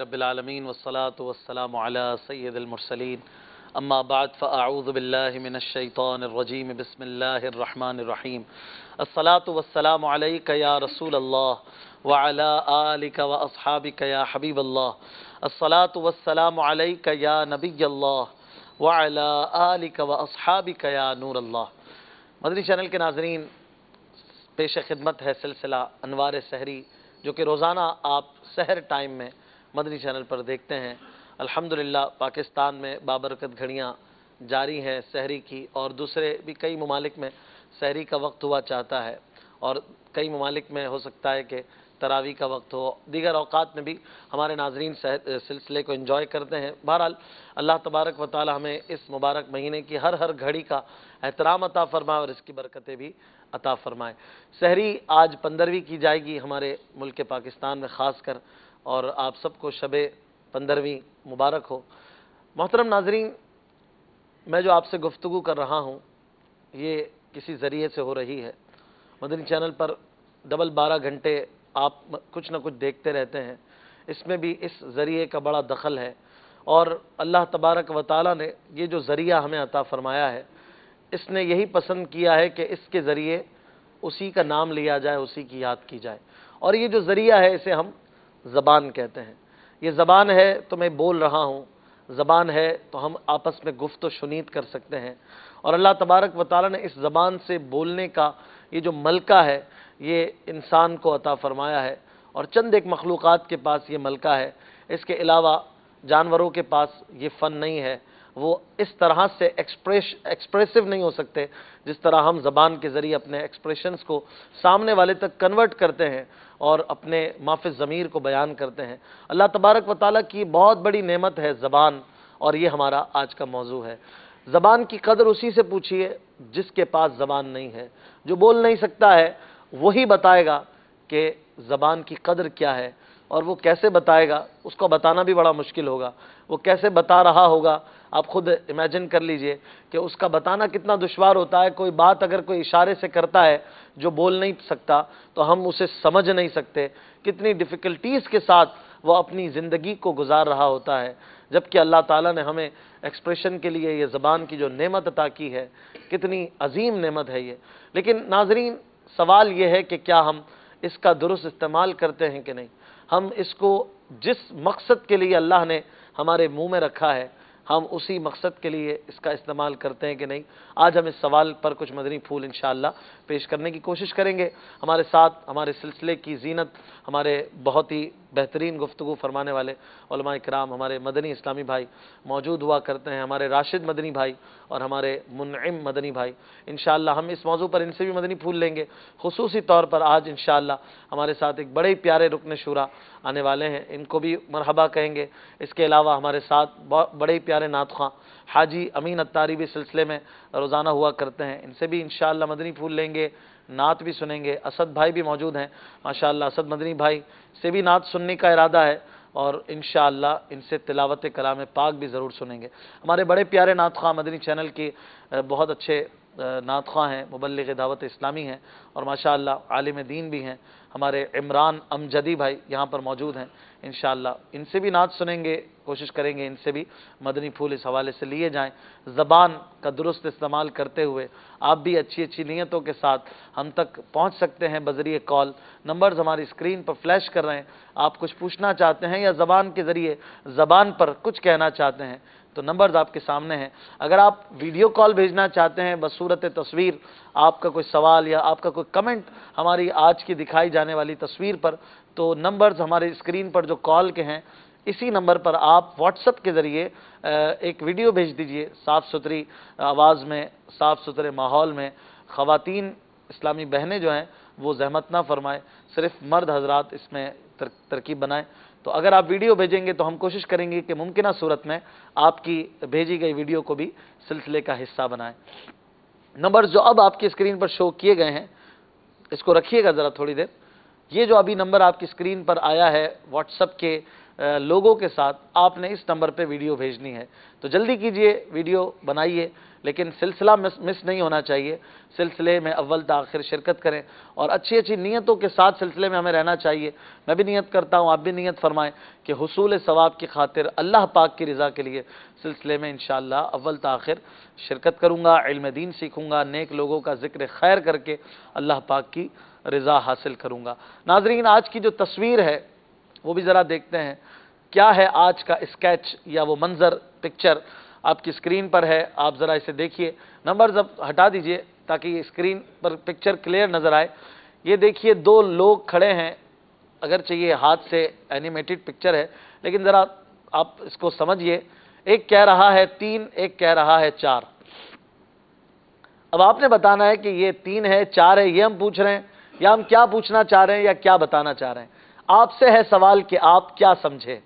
رب العالمین والصلاة والسلام علی سید المرسلین اما بعد فاعوذ باللہ من الشیطان الرجیم بسم اللہ الرحمن الرحیم الصلاة والسلام علیک یا رسول اللہ وعلی آلک واصحابک یا حبیب اللہ الصلاة والسلام علیک یا نبی اللہ وعلی آلک واصحابک یا نور اللہ۔ مدنی چینل کے ناظرین، پیش خدمت ہے سلسلہ انوار سحری، جو کہ روزانہ آپ سحر ٹائم میں مدنی چینل پر دیکھتے ہیں۔ الحمدللہ پاکستان میں بابرکت گھڑیاں جاری ہیں سحری کی، اور دوسرے بھی کئی ممالک میں سحری کا وقت ہوا چاہتا ہے، اور کئی ممالک میں ہو سکتا ہے کہ تراویح کا وقت ہو، دیگر اوقات میں بھی ہمارے ناظرین سلسلے کو انجوائے کرتے ہیں۔ بہرحال اللہ تبارک و تعالی ہمیں اس مبارک مہینے کی ہر گھڑی کا احترام عطا فرمائے اور اس کی برکتیں بھی عطا فرمائے۔ سحری آج 15ویں کی جائے گی ہمارے ملک پاکستان میں خاص کر، اور آپ سب کو شب 15ویں مبارک ہو۔ محترم ناظرین، میں جو آپ سے گفتگو کر رہا ہوں یہ کسی ذریعے سے ہو رہی ہے۔ مدنی چینل پر ڈبل 12 گھنٹے آپ کچھ نہ کچھ دیکھتے رہتے ہیں، اس میں بھی اس ذریعے کا بڑا دخل ہے، اور اللہ تبارک و تعالی نے یہ جو ذریعہ ہمیں عطا فرمایا ہے، اس نے یہی پسند کیا ہے کہ اس کے ذریعے اسی کا نام لیا جائے، اسی کی یاد کی جائے۔ اور یہ جو ذریعہ ہے اسے ہم زبان کہتے ہیں۔ یہ زبان ہے تو میں بول رہا ہوں، زبان ہے تو ہم آپس میں گفت و شنید کر سکتے ہیں، اور اللہ تبارک و تعالی نے اس زبان سے بولنے کا یہ جو ملکہ ہے یہ انسان کو عطا فرمایا ہے، اور چند ایک مخلوقات کے پاس یہ ملکہ ہے۔ اس کے علاوہ جانوروں کے پاس یہ فن نہیں ہے، وہ اس طرح سے ایکسپریسو نہیں ہو سکتے جس طرح ہم زبان کے ذریعے اپنے ایکسپریشنز کو سامنے والے تک کنورٹ کرتے ہیں اور اپنے مافِ ضمیر کو بیان کرتے ہیں۔ اللہ تبارک و تعالیٰ کی بہت بڑی نعمت ہے زبان، اور یہ ہمارا آج کا موضوع ہے۔ زبان کی قدر اسی سے پوچھیے جس کے پاس زبان نہیں ہے۔ جو بول نہیں سکتا ہے وہی بتائے گا کہ زبان کی قدر کیا ہے، اور وہ کیسے بتائے گا اس کو بتانا بھی بڑا مشکل ہوگا۔ وہ کیسے بتا رہا ہوگا آپ خود امیجن کر لیجئے کہ اس کا بتانا کتنا دشوار ہوتا ہے۔ کوئی بات اگر کوئی اشارے سے کرتا ہے جو بول نہیں سکتا تو ہم اسے سمجھ نہیں سکتے، کتنی ڈیفیکلٹیز کے ساتھ وہ اپنی زندگی کو گزار رہا ہوتا ہے، جبکہ اللہ تعالیٰ نے ہمیں ایکسپریشن کے لیے یہ زبان کی جو نعمت عطا کی ہے، کتنی عظیم نعمت ہے یہ۔ لیکن ناظرین، سوال یہ ہے کہ کیا ہم اس کا درست استعمال کرتے ہیں کہ نہیں؟ ہم اس کو جس مقصد کے لیے اللہ نے ہمارے منہ میں رکھا ہے، ہم اسی مقصد کے لیے اس کا استعمال کرتے ہیں کہ نہیں؟ آج ہم اس سوال پر کچھ مدنی پھول انشاءاللہ پیش کرنے کی کوشش کریں گے۔ ہمارے ساتھ ہمارے سلسلے کی زینت ہمارے بہت ہی بہترین گفتگو فرمانے والے علماء کرام، ہمارے مدنی اسلامی بھائی موجود ہوا کرتے ہیں، ہمارے راشد مدنی بھائی اور ہمارے منعم مدنی بھائی۔ انشاءاللہ ہم اس موضوع پر ان سے بھی مدنی پھول لیں گے۔ خصوصی طور پر آج انشاءاللہ ہمارے ساتھ ایک بڑے پیارے رکن شورا آنے والے ہیں، ان کو بھی مرحبا کہیں گے۔ اس کے علاوہ ہمارے ساتھ بڑے پیارے نعت خواں حاجی امین اتاری بھی سلسلے میں روزانہ ہوا کرتے ہیں، ان سے بھی انشاءاللہ مدنی پھول لیں گے، نعت بھی سنیں گے۔ اسد بھائی بھی موجود ہیں ماشاءاللہ، اسد مدنی بھائی سے بھی نعت سننے کا ارادہ ہے، اور انشاءاللہ ان سے تلاوت کلام پاک بھی ضرور سنیں گے۔ ہمارے بڑے پیارے نعت خواں مدنی چینل کی بہت اچھے نعت خواں ہیں، مبلغ دعوت اسلامی ہیں، اور ماشاءاللہ عالم دین بھی ہیں۔ ہمارے عمران امجدی بھائی یہاں پر موجود ہیں، انشاءاللہ ان سے بھی نعت سنیں گے، کوشش کریں گے ان سے بھی مدنی پھول اس حوالے سے لیے جائیں۔ زبان کا درست استعمال کرتے ہوئے آپ بھی اچھی نیتوں کے ساتھ ہم تک پہنچ سکتے ہیں بذریعہ کال۔ نمبرز ہماری اسکرین پر فلیش کر رہے ہیں۔ آپ کچھ پوچھنا چاہتے ہیں یا زبان کے ذریعے زبان پر کچھ کہنا چاہتے ہیں تو نمبرز آپ کے سامنے ہیں۔ اگر آپ ویڈیو کال بھیجنا چاہتے ہیں بصورت تصویر، آپ کا کوئی سوال یا آپ کا کوئی کمنٹ ہماری آج کی دکھائی جانے والی تصویر پر، تو نمبرز ہمارے اسکرین پر جو کال کے ہیں اسی نمبر پر آپ واٹس ایپ کے ذریعے ایک ویڈیو بھیج دیجئے، صاف ستھری آواز میں، صاف ستھرے ماحول میں۔ خواتین اسلامی بہنیں جو ہیں وہ زحمت نہ فرمائیں، صرف مرد حضرات اس میں ترکیب بنائیں۔ تو اگر آپ ویڈیو بھیجیں گے تو ہم کوشش کریں گے کہ ممکنہ صورت میں آپ کی بھیجی گئی ویڈیو کو بھی سلسلے کا حصہ بنائیں۔ نمبر جو اب آپ کی اسکرین پر شو کیے گئے ہیں، اس کو رکھیے گا ذرا تھوڑی دیر۔ یہ جو ابھی نمبر آپ کی اسکرین پر آیا ہے واٹس ایپ کے لوگوں کے ساتھ آپ نے اس نمبر پہ ویڈیو بھیجنی ہے. تو جلدی کیجئے، ویڈیو بنائیے، لیکن سلسلہ مس نہیں ہونا چاہیے. سلسلے میں اول تا آخر شرکت کریں اور اچھی اچھی نیتوں کے ساتھ سلسلے میں ہمیں رہنا چاہیے. میں بھی نیت کرتا ہوں، آپ بھی نیت فرمائیں کہ حصول ثواب کی خاطر اللہ پاک کی رضا کے لیے سلسلے میں انشاءاللہ اول تا آخر شرکت کروں گا، علم دین سیکھوں گا، نیک لوگوں کا ذکر خیر کر کے اللہ پاک کی رضا حاصل کروں گا. ناظرین، آج کی جو تصویر ہے وہ بھی ذرا دیکھتے ہیں. کیا ہے آج کا اسکیچ یا وہ منظر، پکچر آپ کی اسکرین پر ہے، آپ ذرا اسے دیکھیے. نمبرز اب ہٹا دیجئے تاکہ یہ اسکرین پر پکچر کلیئر نظر آئے. یہ دیکھیے دو لوگ کھڑے ہیں، اگرچہ یہ ہاتھ سے اینیمیٹڈ پکچر ہے لیکن ذرا آپ اس کو سمجھیے. ایک کہہ رہا ہے 3، ایک کہہ رہا ہے 4. اب آپ نے بتانا ہے کہ یہ 3 ہے 4 ہے، یہ ہم پوچھ رہے ہیں یا ہم کیا پوچھنا چاہ رہے ہیں یا کیا بتانا چاہ رہے ہیں. آپ سے ہے سوال کہ آپ کیا سمجھے.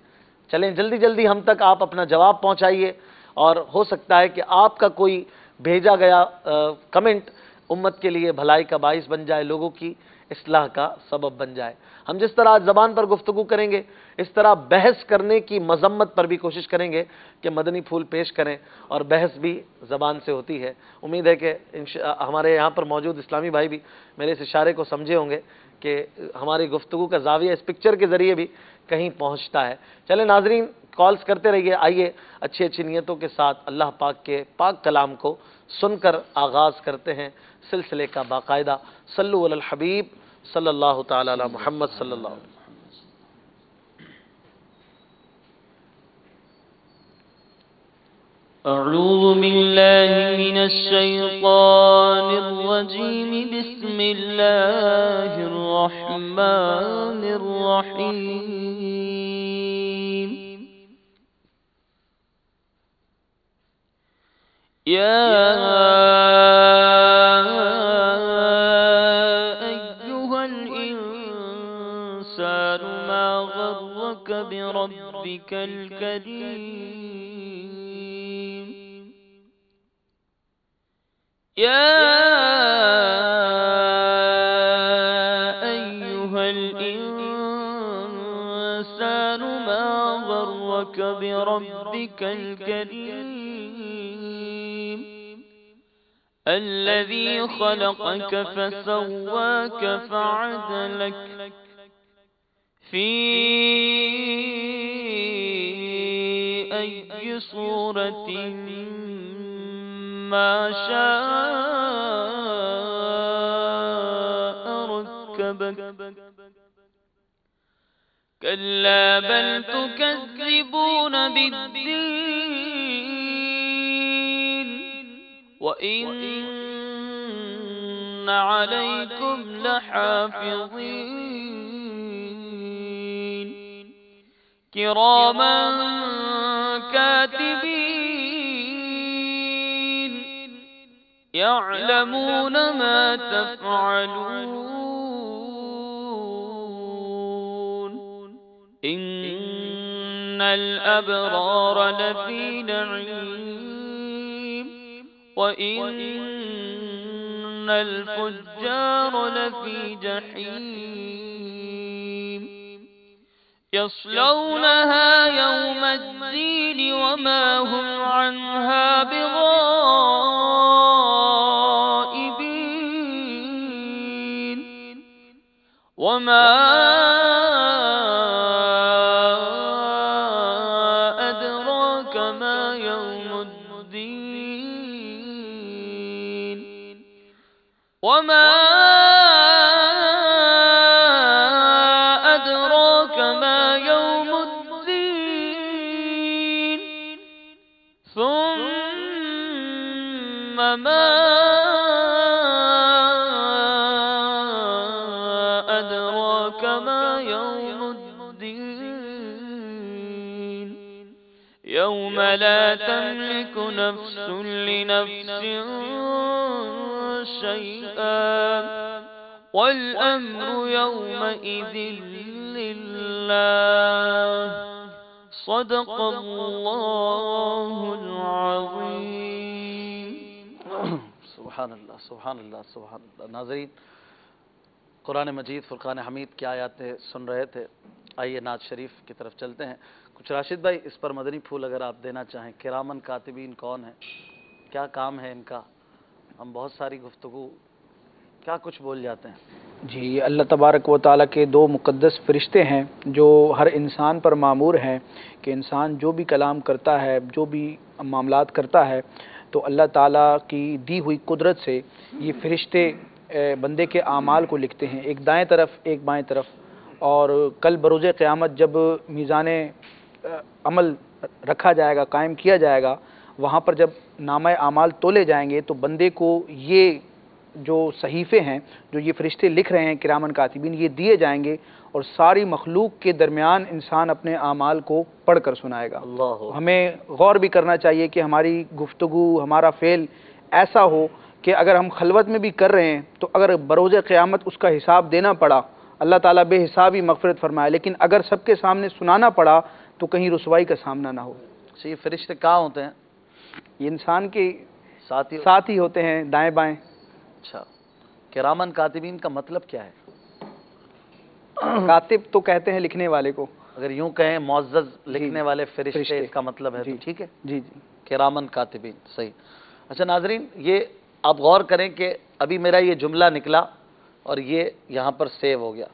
چلیں جلدی جلدی ہم تک آپ اپنا جواب پہنچائیے، اور ہو سکتا ہے کہ آپ کا کوئی بھیجا گیا کمنٹ امت کے لیے بھلائی کا باعث بن جائے، لوگوں کی اصلاح کا سبب بن جائے. ہم جس طرح آج زبان پر گفتگو کریں گے، اس طرح بحث کرنے کی مذمت پر بھی کوشش کریں گے کہ مدنی پھول پیش کریں، اور بحث بھی زبان سے ہوتی ہے. امید ہے کہ ہمارے یہاں پر موجود اسلامی بھائی بھی میرے اس اشارے کو سمجھے ہوں گے کہ ہماری گفتگو کا زاویہ اس پکچر کے ذریعے بھی کہیں پہنچتا ہے. چلیں ناظرین، کالز کرتے رہیے. آئیے اچھی اچھی نیتوں کے ساتھ اللہ پاک کے پاک کلام کو سن کر آغاز کرتے ہیں سلسلے کا باقاعدہ. صلو علی الحبیب صلی اللہ تعالی علی محمد صلی اللہ علیہ وسلم. اعوذ باللہ من الشیطان الرجیم، بسم اللہ الرحمن الرحیم. یا ایہا الانسان ما غرک بربک الکریم. یا ایہا الانسان ما غرک بربک الکریم الذی خلقک فسواک فعدلک فی ای صورت ما شاء رکبک. کلا بل تکذبون بالدین وَإِنَّ عَلَيْكُمْ لَحَافِظِينَ كِرَامًا كَاتِبِينَ يَعْلَمُونَ مَا تَفْعَلُونَ. إِنَّ الْأَبْرَارَ لَفِي نَعِيمٍ وَإِنَّ الْفُجَّارَ لَفِي جَحِيمٍ يَصْلَوْنَهَا يَوْمَ الدِّينِ وَمَا هُمْ عَنْهَا بِغَائِبِينَ. وَمَا أَدْرَاكَ مَا يَوْمُ الدِّينِ. وَمَا أَدْرَاكَ مَا يَوْمُ الدِّينِ. ثُمَّ مَا أَدْرَاكَ مَا يَوْمُ الدِّينِ. يَوْمَ لَا تَمْلِكُ نَفْسٌ لِنَفْسٍ شَيْئًا وَالْأَمْرُ يَوْمَئِذٍ لِلَّهِ. صدق اللہ العظیم. سبحان اللہ سبحان اللہ سبحان اللہ. ناظرین، قرآن مجید فرقان حمید کی آیاتیں سن رہے تھے. آئیے نعت شریف کی طرف چلتے ہیں. کچھ راشد بھائی اس پر مدنی پھول اگر آپ دینا چاہیں. کرامن کاتبین کون ہیں, کیا کام ہے ان کا؟ ہم بہت ساری گفتگو کیا کچھ بول جاتے ہیں. جی، اللہ تبارک و تعالیٰ کے دو مقدس فرشتے ہیں جو ہر انسان پر مامور ہیں کہ انسان جو بھی کلام کرتا ہے، جو بھی معاملات کرتا ہے، تو اللہ تعالیٰ کی دی ہوئی قدرت سے یہ فرشتے بندے کے اعمال کو لکھتے ہیں، ایک دائیں طرف ایک بائیں طرف. اور کل بروز قیامت جب میزان عمل رکھا جائے گا، قائم کیا جائے گا، وہاں پر جب نامہ اعمال تولے جائیں گے تو بندے کو یہ جو صحیفے ہیں جو یہ فرشتے لکھ رہے ہیں کرامن کاتبین، یہ دیے جائیں گے اور ساری مخلوق کے درمیان انسان اپنے اعمال کو پڑھ کر سنائے گا. اللہ ہمیں غور بھی کرنا چاہیے کہ ہماری گفتگو، ہمارا فعل ایسا ہو کہ اگر ہم خلوت میں بھی کر رہے ہیں تو اگر بروز قیامت اس کا حساب دینا پڑا، اللہ تعالیٰ بے حساب ہی مغفرت فرمائے، لیکن اگر سب کے سامنے سنانا پڑا تو کہیں رسوائی کا سامنا نہ ہو. یہ فرشتے کہاں ہوتے ہیں؟ یہ انسان کے ساتھ ہی. ساتھ ہی ہوتے ہیں، دائیں بائیں. اچھا، کرامن کاتبین کا مطلب کیا ہے؟ کاتب تو کہتے ہیں لکھنے والے کو، اگر یوں کہیں معزز لکھنے والے فرشتے اس کا مطلب ہے تو جی ٹھیک ہے. جی جی کرامن کاتبین، صحیح. اچھا ناظرین، یہ آپ غور کریں کہ ابھی میرا یہ جملہ نکلا اور یہ یہاں پر سیو ہو گیا.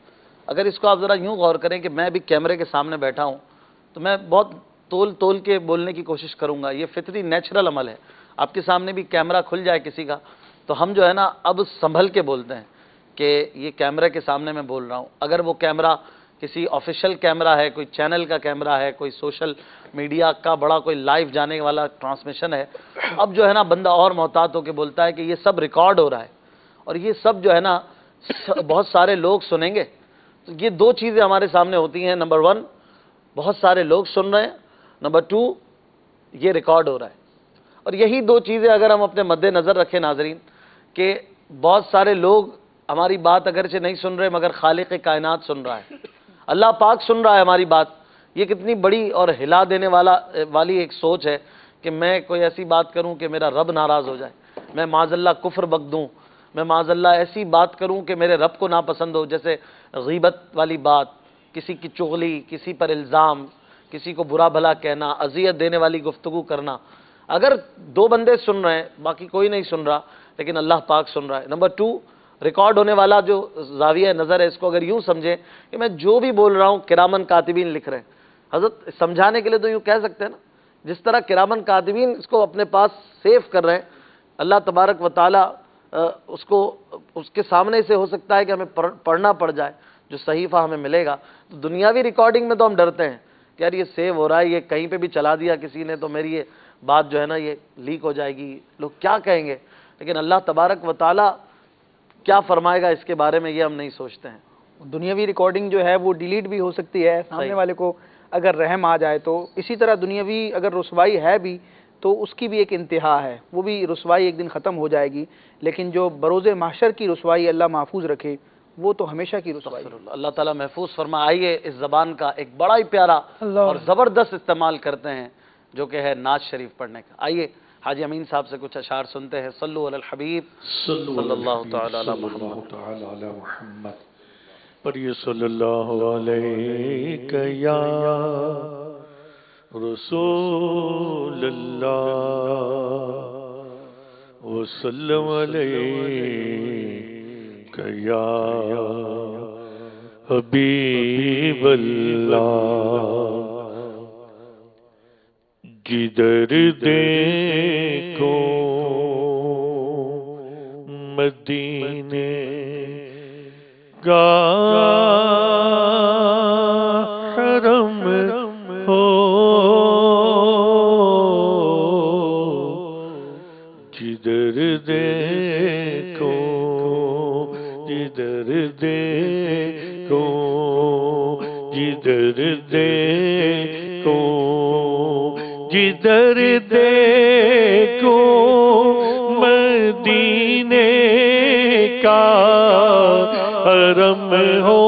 اگر اس کو آپ ذرا یوں غور کریں کہ میں بھی کیمرے کے سامنے بیٹھا ہوں تو میں بہت تول کے بولنے کی کوشش کروں گا. یہ فطری نیچرل عمل ہے. آپ کے سامنے بھی کیمرہ کھل جائے کسی کا تو ہم جو ہے نا اب سنبھل کے بولتے ہیں کہ یہ کیمرے کے سامنے میں بول رہا ہوں. اگر وہ کیمرہ کسی آفیشیل کیمرہ ہے، کوئی چینل کا کیمرہ ہے، کوئی سوشل میڈیا کا بڑا کوئی لائیو جانے والا ٹرانسمیشن ہے، اب جو ہے نا بندہ اور محتاط ہو کے بولتا ہے کہ یہ سب ریکارڈ ہو رہا ہے اور یہ سب جو ہے نا بہت سارے لوگ سنیں گے. تو یہ دو چیزیں ہمارے سامنے ہوتی ہیں. نمبر 1، بہت سارے لوگ سن رہے ہیں. نمبر 2، یہ ریکارڈ ہو رہا ہے. اور یہی دو چیزیں اگر ہم اپنے مد نظر رکھیں ناظرین کہ بہت سارے لوگ ہماری بات اگرچہ نہیں سن رہے مگر خالق کائنات سن رہا ہے، اللہ پاک سن رہا ہے ہماری بات. یہ کتنی بڑی اور ہلا دینے والی ایک سوچ ہے کہ میں کوئی ایسی بات کروں کہ میرا رب ناراض ہو جائے، میں معاذ اللہ کفر بک دوں، میں معاذ اللہ ایسی بات کروں کہ میرے رب کو ناپسند ہو، جیسے غیبت والی بات، کسی کی چغلی، کسی پر الزام، کسی کو برا بھلا کہنا، اذیت دینے والی گفتگو کرنا. اگر 2 بندے سن رہے ہیں باقی کوئی نہیں سن رہا لیکن اللہ پاک سن رہا ہے. نمبر 2، ریکارڈ ہونے والا جو زاویہ نظر ہے اس کو اگر یوں سمجھیں کہ میں جو بھی بول رہا ہوں کرامن کاتبین لکھ رہے ہیں. حضرت سمجھانے کے لیے تو یوں کہہ سکتے ہیں نا، جس طرح کرامن کاتبین اس کو اپنے پاس سیو کر رہے ہیں، اللہ تبارک و تعالی اس کے سامنے سے ہو سکتا ہے کہ ہمیں پڑھنا پڑ جائے جو صحیفہ ہمیں ملے گا. تو دنیاوی ریکارڈنگ میں تو ہم ڈرتے ہیں کہ یار یہ سیو ہو رہا ہے، یہ کہیں پہ بھی چلا دیا کسی نے تو میری یہ بات جو ہے نا یہ لیک ہو جائے گی، لوگ کیا کہیں گے. لیکن اللہ تبارک و تعالی کیا فرمائے گا اس کے بارے میں یہ ہم نہیں سوچتے ہیں. دنیاوی ریکارڈنگ جو ہے وہ ڈیلیٹ بھی ہو سکتی ہے سامنے والے کو اگر رحم آ جائے تو. اسی طرح دنیاوی اگر رسوائی ہے بھی تو اس کی بھی ایک انتہا ہے، وہ بھی رسوائی ایک دن ختم ہو جائے گی. لیکن جو بروز محشر کی رسوائی اللہ محفوظ رکھے وہ تو ہمیشہ کی رسوائی. اللہ تعالیٰ محفوظ فرما. آئیے اس زبان کا ایک بڑا ہی پیارا اور زبردست استعمال کرتے ہیں جو کہ ہے نعت شریف پڑھنے کا. آئیے حاجی امین صاحب سے کچھ اشعار سنتے ہیں. صلو علی الحبیب صلی اللہ تعالی علی محمد. پڑھیے صلی اللہ علیہ یا رسول اللہ وسلم علیہ یا حبیب اللہ. جدھر دیکھو مدینے کا حرم ہو، جدھر دیکھو جدھر دیکھو جدھر دیکھو جدھر دیکھو مدینے کا حرم ہو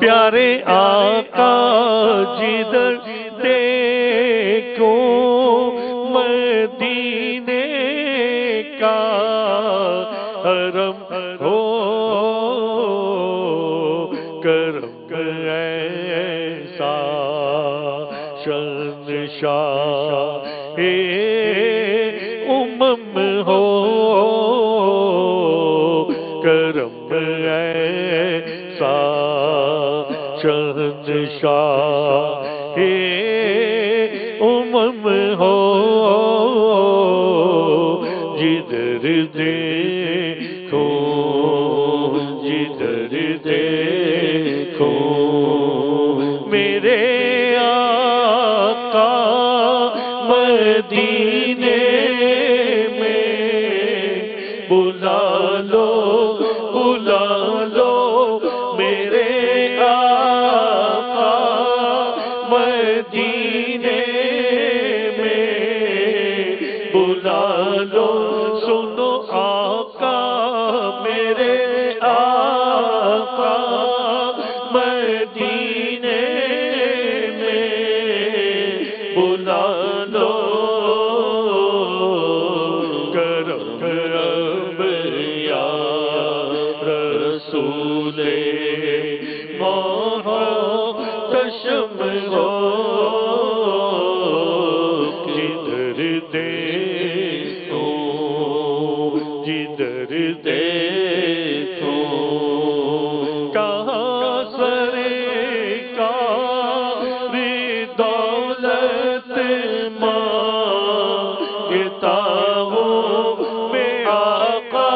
پیارے آقا. جدھر دیکھو مدینے کا حرم ہو، کرم ایسا شہنشاہ امم ہو کرم ایسا شہنشاہ امم ہو جدھر دیکھو جدھر دیکھو میرے آقا مدینے میں بلا لو میرے آقا مدینے میں بلا لو سنو آقا میرے آقا مدینے میں بلا لو کرم اب یا رسول محتشم ہو جدھر دیکھو جدھر دیکھو کہاں سرکار دولت مانگتا ہوں میں آقا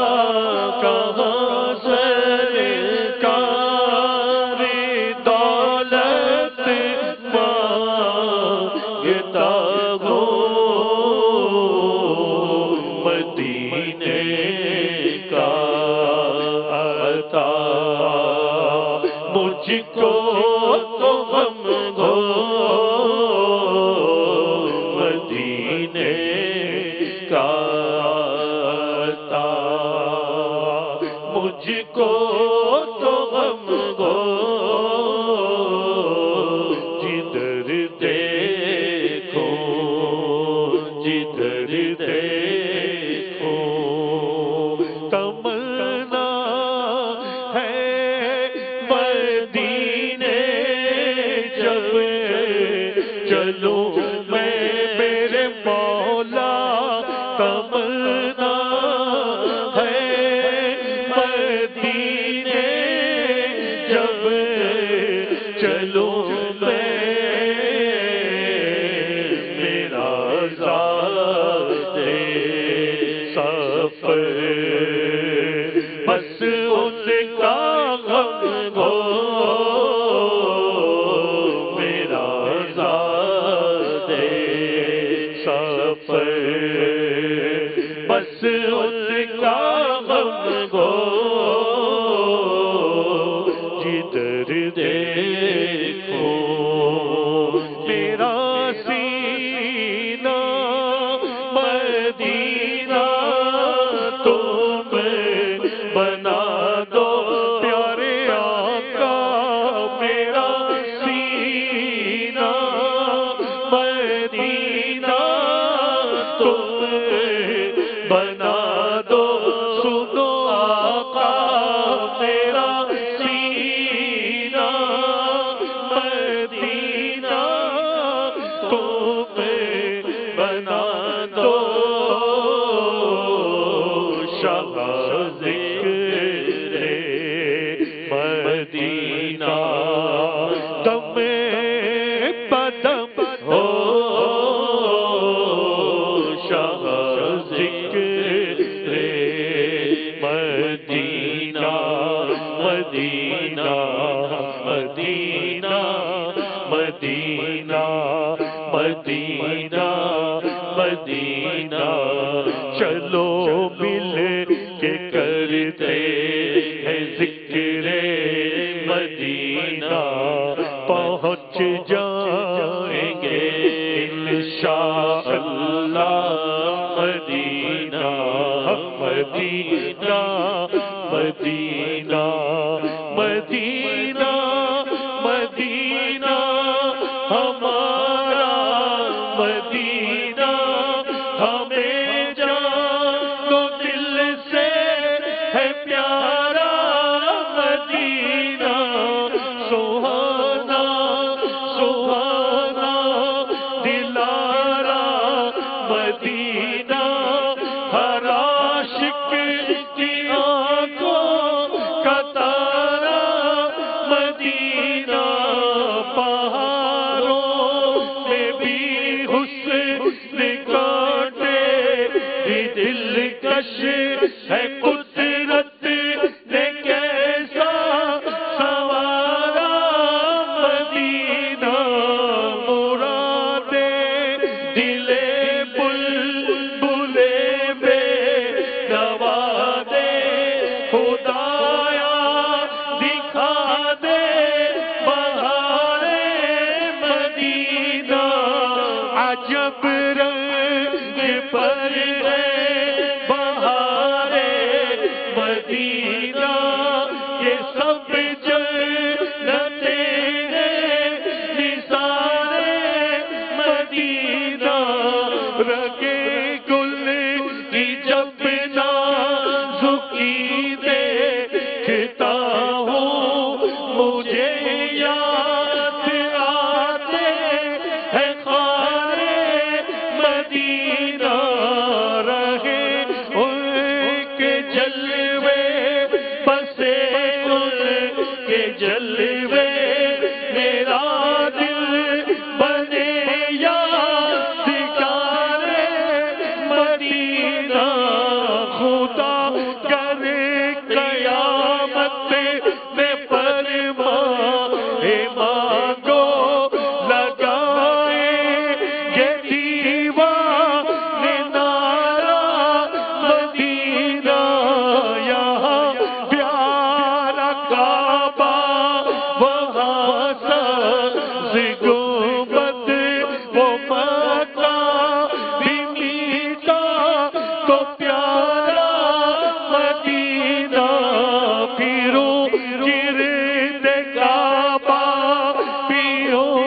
کہاں سرکار دولت مانگتا ہوں مدینے کا عطا مجھ کو تو غم ہو مدینے کا عطا مجھ کو تو غم ہو جدھر دیکھو جدھر دیکھو تمنا ہے مدینے جب چلوں میں میرے مولا تمنا ہے مدینے جب چلوں میں میرا ذات سفر بس اس کا غم ہو میرا ذات سفر بس اس کا غم ہو جدھر دیکھو میرا سینہ مدینہ تم بنا دو پیارے آقا میرا سینہ مدینہ تم بنا دو سنو آقا میرا سینہ مدینہ تم بنا دو شاہ ذکر مدینہ دم بدم ہو شاہ ذکر مدینہ مدینہ مدینہ مدینہ مدینہ مدینہ چلو مل کے کرتے ہیں ذکر مدینہ پہنچ جائیں گے انشاءاللہ مدینہ مدینہ مدینہ مدینہ مدینہ ہمارا مدینہ ہمیں جان و دل سے ہے پیارا مدینہ سہانا سہانا دل عجب رنگ پر ہے بہارے مدینہ، یہ سب جنتیں ہیں نثار مدینہ، رگے گل کی جب نازکی دیکھتا ہوں مجھے یاد آتے ہیں خار مدینہ، رہے ان کے جلوے بسے ان کے جلوے، میرا دل بنے یادگار مدینہ، خدا کر قیامت میں فرمائے مانگو لگائے یہ دیوانے نعرہ مدینہ، یہاں پیارا کعبہ وہاں سبز گنبد، وہ مکہ بھی میٹھا تو پیارا مدینہ، پھروں گرد کعبہ پیوں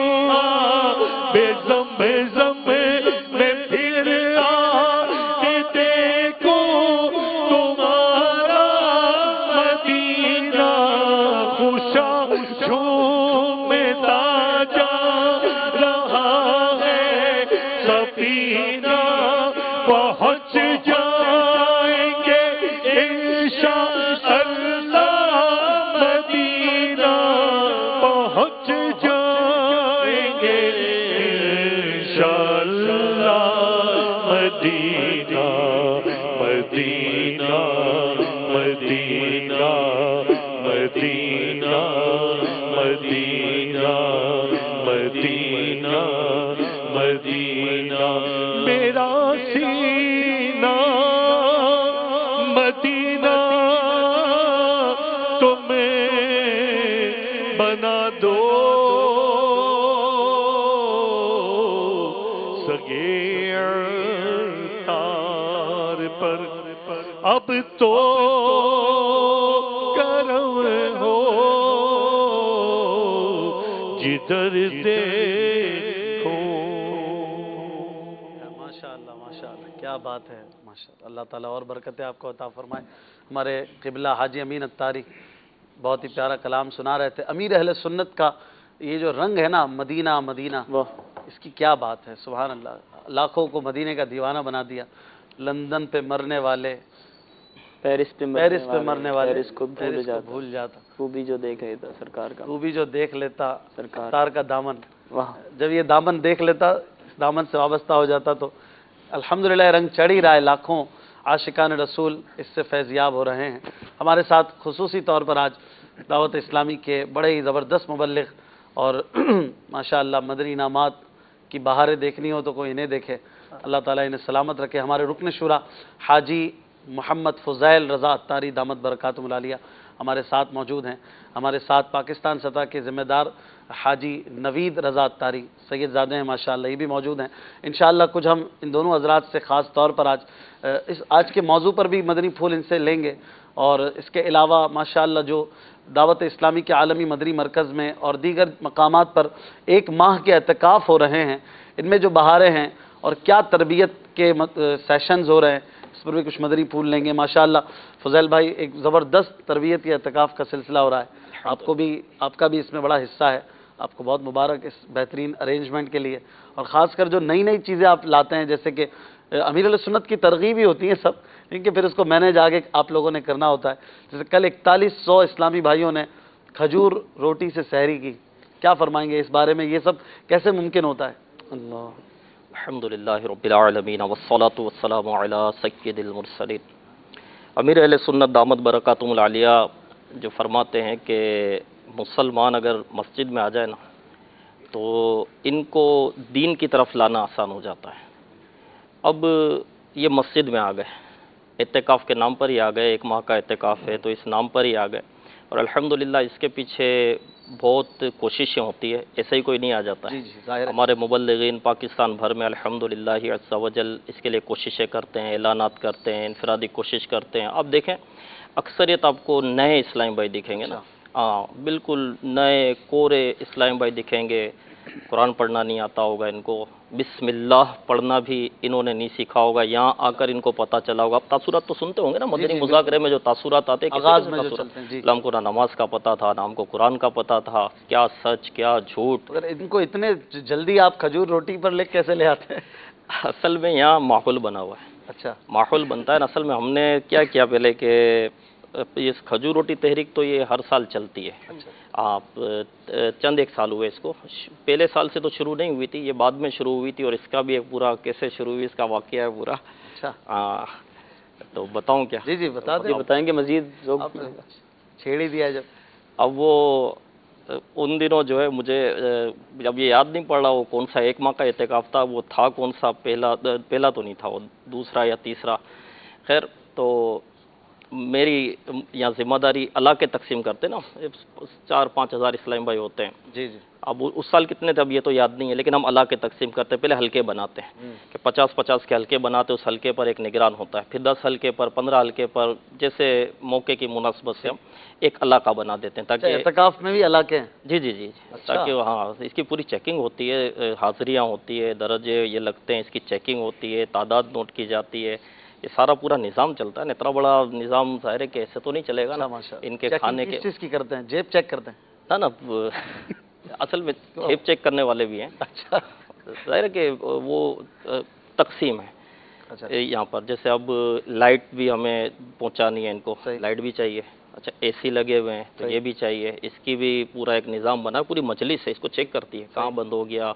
بے زمزم میں پھر آ کے دیکھوں تمہارا مدینہ، خوشا جھومتا جا رہا ہے سفینہ، پہنچ جائیں گے انشاءاللہ مدینہ، پہنچ جائیں گے انشاءاللہ مدینہ، مدینہ مدینہ مدینہ مدینہ مدینہ مدینہ، میرا سینہ مدینہ تمہیں بنا دو، سگے تار پر اب تو کرم ہو، جدھر دیکھو۔ ماشاء اللہ کیا بات ہے، ماشاء اللہ، اللہ تعالیٰ اور برکتیں آپ کو عطا فرمائے۔ ہمارے قبلہ حاجی امین اتاری بہت ہی پیارا کلام سنا رہے تھے۔ امیر اہل سنت کا یہ جو رنگ ہے نا، مدینہ مدینہ، اس کی کیا بات ہے، سبحان اللہ، لاکھوں کو مدینے کا دیوانہ بنا دیا، لندن پہ مرنے والے، پیرس پہ مرنے والے پیرس کو بھول جاتا، خوبی جو دیکھ لیتا سرکار کا، وہ بھی جو دیکھ لیتا سرکار سرکار کا دامن، واہ، جب یہ دامن دیکھ لیتا، اس دامن سے وابستہ ہو جاتا، تو الحمدللہ رنگ چڑھ ہی رہا ہے، لاکھوں عاشقان رسول اس سے فیضیاب ہو رہے ہیں۔ ہمارے ساتھ خصوصی طور پر آج دعوت اسلامی کے بڑے ہی زبردست مبلغ اور ماشاءاللہ مدنی انعامات کی بہاریں دیکھنی ہو تو کوئی انہیں دیکھے، اللہ تعالیٰ انہیں سلامت رکھے۔ ہمارے رکن شورا حاجی محمد فضیل رضا اتاری دامت برکاتہم العالیہ ہمارے ساتھ موجود ہیں۔ ہمارے ساتھ پاکستان سطح کے ذمہ دار حاجی نوید رضا اتاری سید زادے ہیں، ماشاءاللہ یہ بھی موجود ہیں۔ انشاءاللہ کچھ ہم ان دونوں حضرات سے خاص طور پر آج کے موضوع پر بھی مدنی پھول ان سے لیں گے، اور اس کے علاوہ ماشاءاللہ جو دعوت اسلامی کے عالمی مدنی مرکز میں اور دیگر مقامات پر ایک ماہ کے اعتکاف ہو رہے ہیں، ان میں جو بہاریں ہیں اور کیا تربیت کے سیشنز ہو رہے ہیں، اس پر بھی کچھ مدنی پھول لیں گے۔ ماشاءاللہ فضیل بھائی ایک زبردست تربیت یا اعتکاف کا سلسلہ ہو رہا ہے، آپ کا بھی اس میں بڑا حصہ ہے، آپ کو بہت مبارک اس بہترین ارینجمنٹ کے لیے، اور خاص کر جو نئی نئی چیزیں آپ لاتے ہیں، جیسے کہ امیر علیہ سنت کی ترغیب ہی ہوتی ہیں سب، کیونکہ پھر اس کو مینیج آگے آپ لوگوں نے کرنا ہوتا ہے۔ جیسے کل 4100 اسلامی بھائیوں نے کھجور روٹی سے سحری کی، کیا فرمائیں گے اس بارے میں، یہ سب کیسے ممکن ہوتا ہے؟ اللہ، الحمدللہ رب العالمین والصلاة والسلام علی سید المرسلین۔ امیر اہل سنت دامت برکاتہم العالیہ جو فرماتے ہیں کہ مسلمان اگر مسجد میں آ جائے نا تو ان کو دین کی طرف لانا آسان ہو جاتا ہے۔ اب یہ مسجد میں آ گئے، اعتکاف کے نام پر ہی آ گئے، 1 ماہ کا اعتکاف ہے تو اس نام پر ہی آ گئے، اور الحمدللہ اس کے پیچھے بہت کوششیں ہوتی ہے، ایسے ہی کوئی نہیں آ جاتا ہے۔ جی جی ظاہر ہے۔ ہمارے مبلغین پاکستان بھر میں الحمدللہ عز و جل اس کے لیے کوششیں کرتے ہیں، اعلانات کرتے ہیں، انفرادی کوشش کرتے ہیں۔ آپ دیکھیں اکثریت آپ کو نئے اسلامی بھائی دکھیں گے نا، ہاں بالکل نئے کورے اسلامی بھائی دکھیں گے، قرآن پڑھنا نہیں آتا ہوگا ان کو، بسم اللہ پڑھنا بھی انہوں نے نہیں سیکھا ہوگا، یہاں آ کر ان کو پتہ چلا ہوگا۔ آپ تاثرات تو سنتے ہوں گے نا مدنی مذاکرے میں جو تاثرات آتے ہیں، آغاز میں جو چلتے ہیں، جی۔ ہم کو نہ نماز کا پتہ تھا، نہ ہم کو قرآن کا پتہ تھا، کیا سچ کیا جھوٹ۔ اگر ان کو اتنے جلدی آپ کھجور روٹی پر لے کیسے لے آتے ہیں؟ اصل میں یہاں ماحول بنا ہوا ہے، اچھا ماحول بنتا ہے نا۔ اصل میں ہم نے کیا کیا پہلے کہ یہ کھجور روٹی تحریک تو یہ ہر سال چلتی ہے، آپ چند ایک سال ہوئے اس کو، پہلے سال سے تو شروع نہیں ہوئی تھی، یہ بعد میں شروع ہوئی تھی، اور اس کا بھی ایک پورا کیسے شروع ہوئی اس کا واقعہ ہے پورا۔ اچھا تو بتاؤں کیا؟ جی جی بتا دیں، بتائیں گے مزید لوگ۔ آپ نے چھیڑ ہی دیا جب۔ اب وہ ان دنوں جو ہے مجھے اب یہ یاد نہیں پڑ رہا وہ کون سا ایک ماہ کا اعتکاف تھا، وہ تھا کون سا، پہلا تو نہیں تھا، وہ دوسرا یا تیسرا۔ خیر تو میری یہاں ذمہ داری علاقے تقسیم کرتے نا، 4-5 ہزار اسلام بھائی ہوتے ہیں۔ جی جی اب اس سال کتنے تھے اب یہ تو یاد نہیں ہے، لیکن ہم علاقے تقسیم کرتے ہیں، پہلے حلقے بناتے ہیں کہ 50-50 کے حلقے بناتے ہیں، اس حلقے پر ایک نگران ہوتا ہے، پھر 10 حلقے پر، 15 حلقے پر، جیسے موقع کی مناسبت سے ہم ایک علاقہ بنا دیتے ہیں تاکہ اعتکاف میں بھی علاقے ہیں؟ جی جی جی تاکہ ہاں اس کی پوری چیکنگ ہوتی ہے، حاضریاں ہوتی ہے، درجے یہ لگتے ہیں، اس کی چیکنگ ہوتی ہے، تعداد نوٹ کی جاتی ہے، یہ سارا پورا نظام چلتا ہے نا۔ اتنا بڑا نظام ظاہر ہے کہ ایسے تو نہیں چلے گا نا، ان کے کھانے کے کس چیز کی کرتے ہیں؟ جیب چیک کرتے ہیں؟ نا اصل میں جیب چیک کرنے والے بھی ہیں، اچھا ظاہر ہے کہ وہ تقسیم ہے اچھا یہاں پر۔ جیسے اب لائٹ بھی ہمیں پہنچانی ہے، ان کو لائٹ بھی چاہیے، اچھا اے سی لگے ہوئے ہیں تو یہ بھی چاہیے، اس کی بھی پورا ایک نظام بنا ہے، پوری مجلس ہے اس کو چیک کرتی ہے کہاں بند ہو گیا،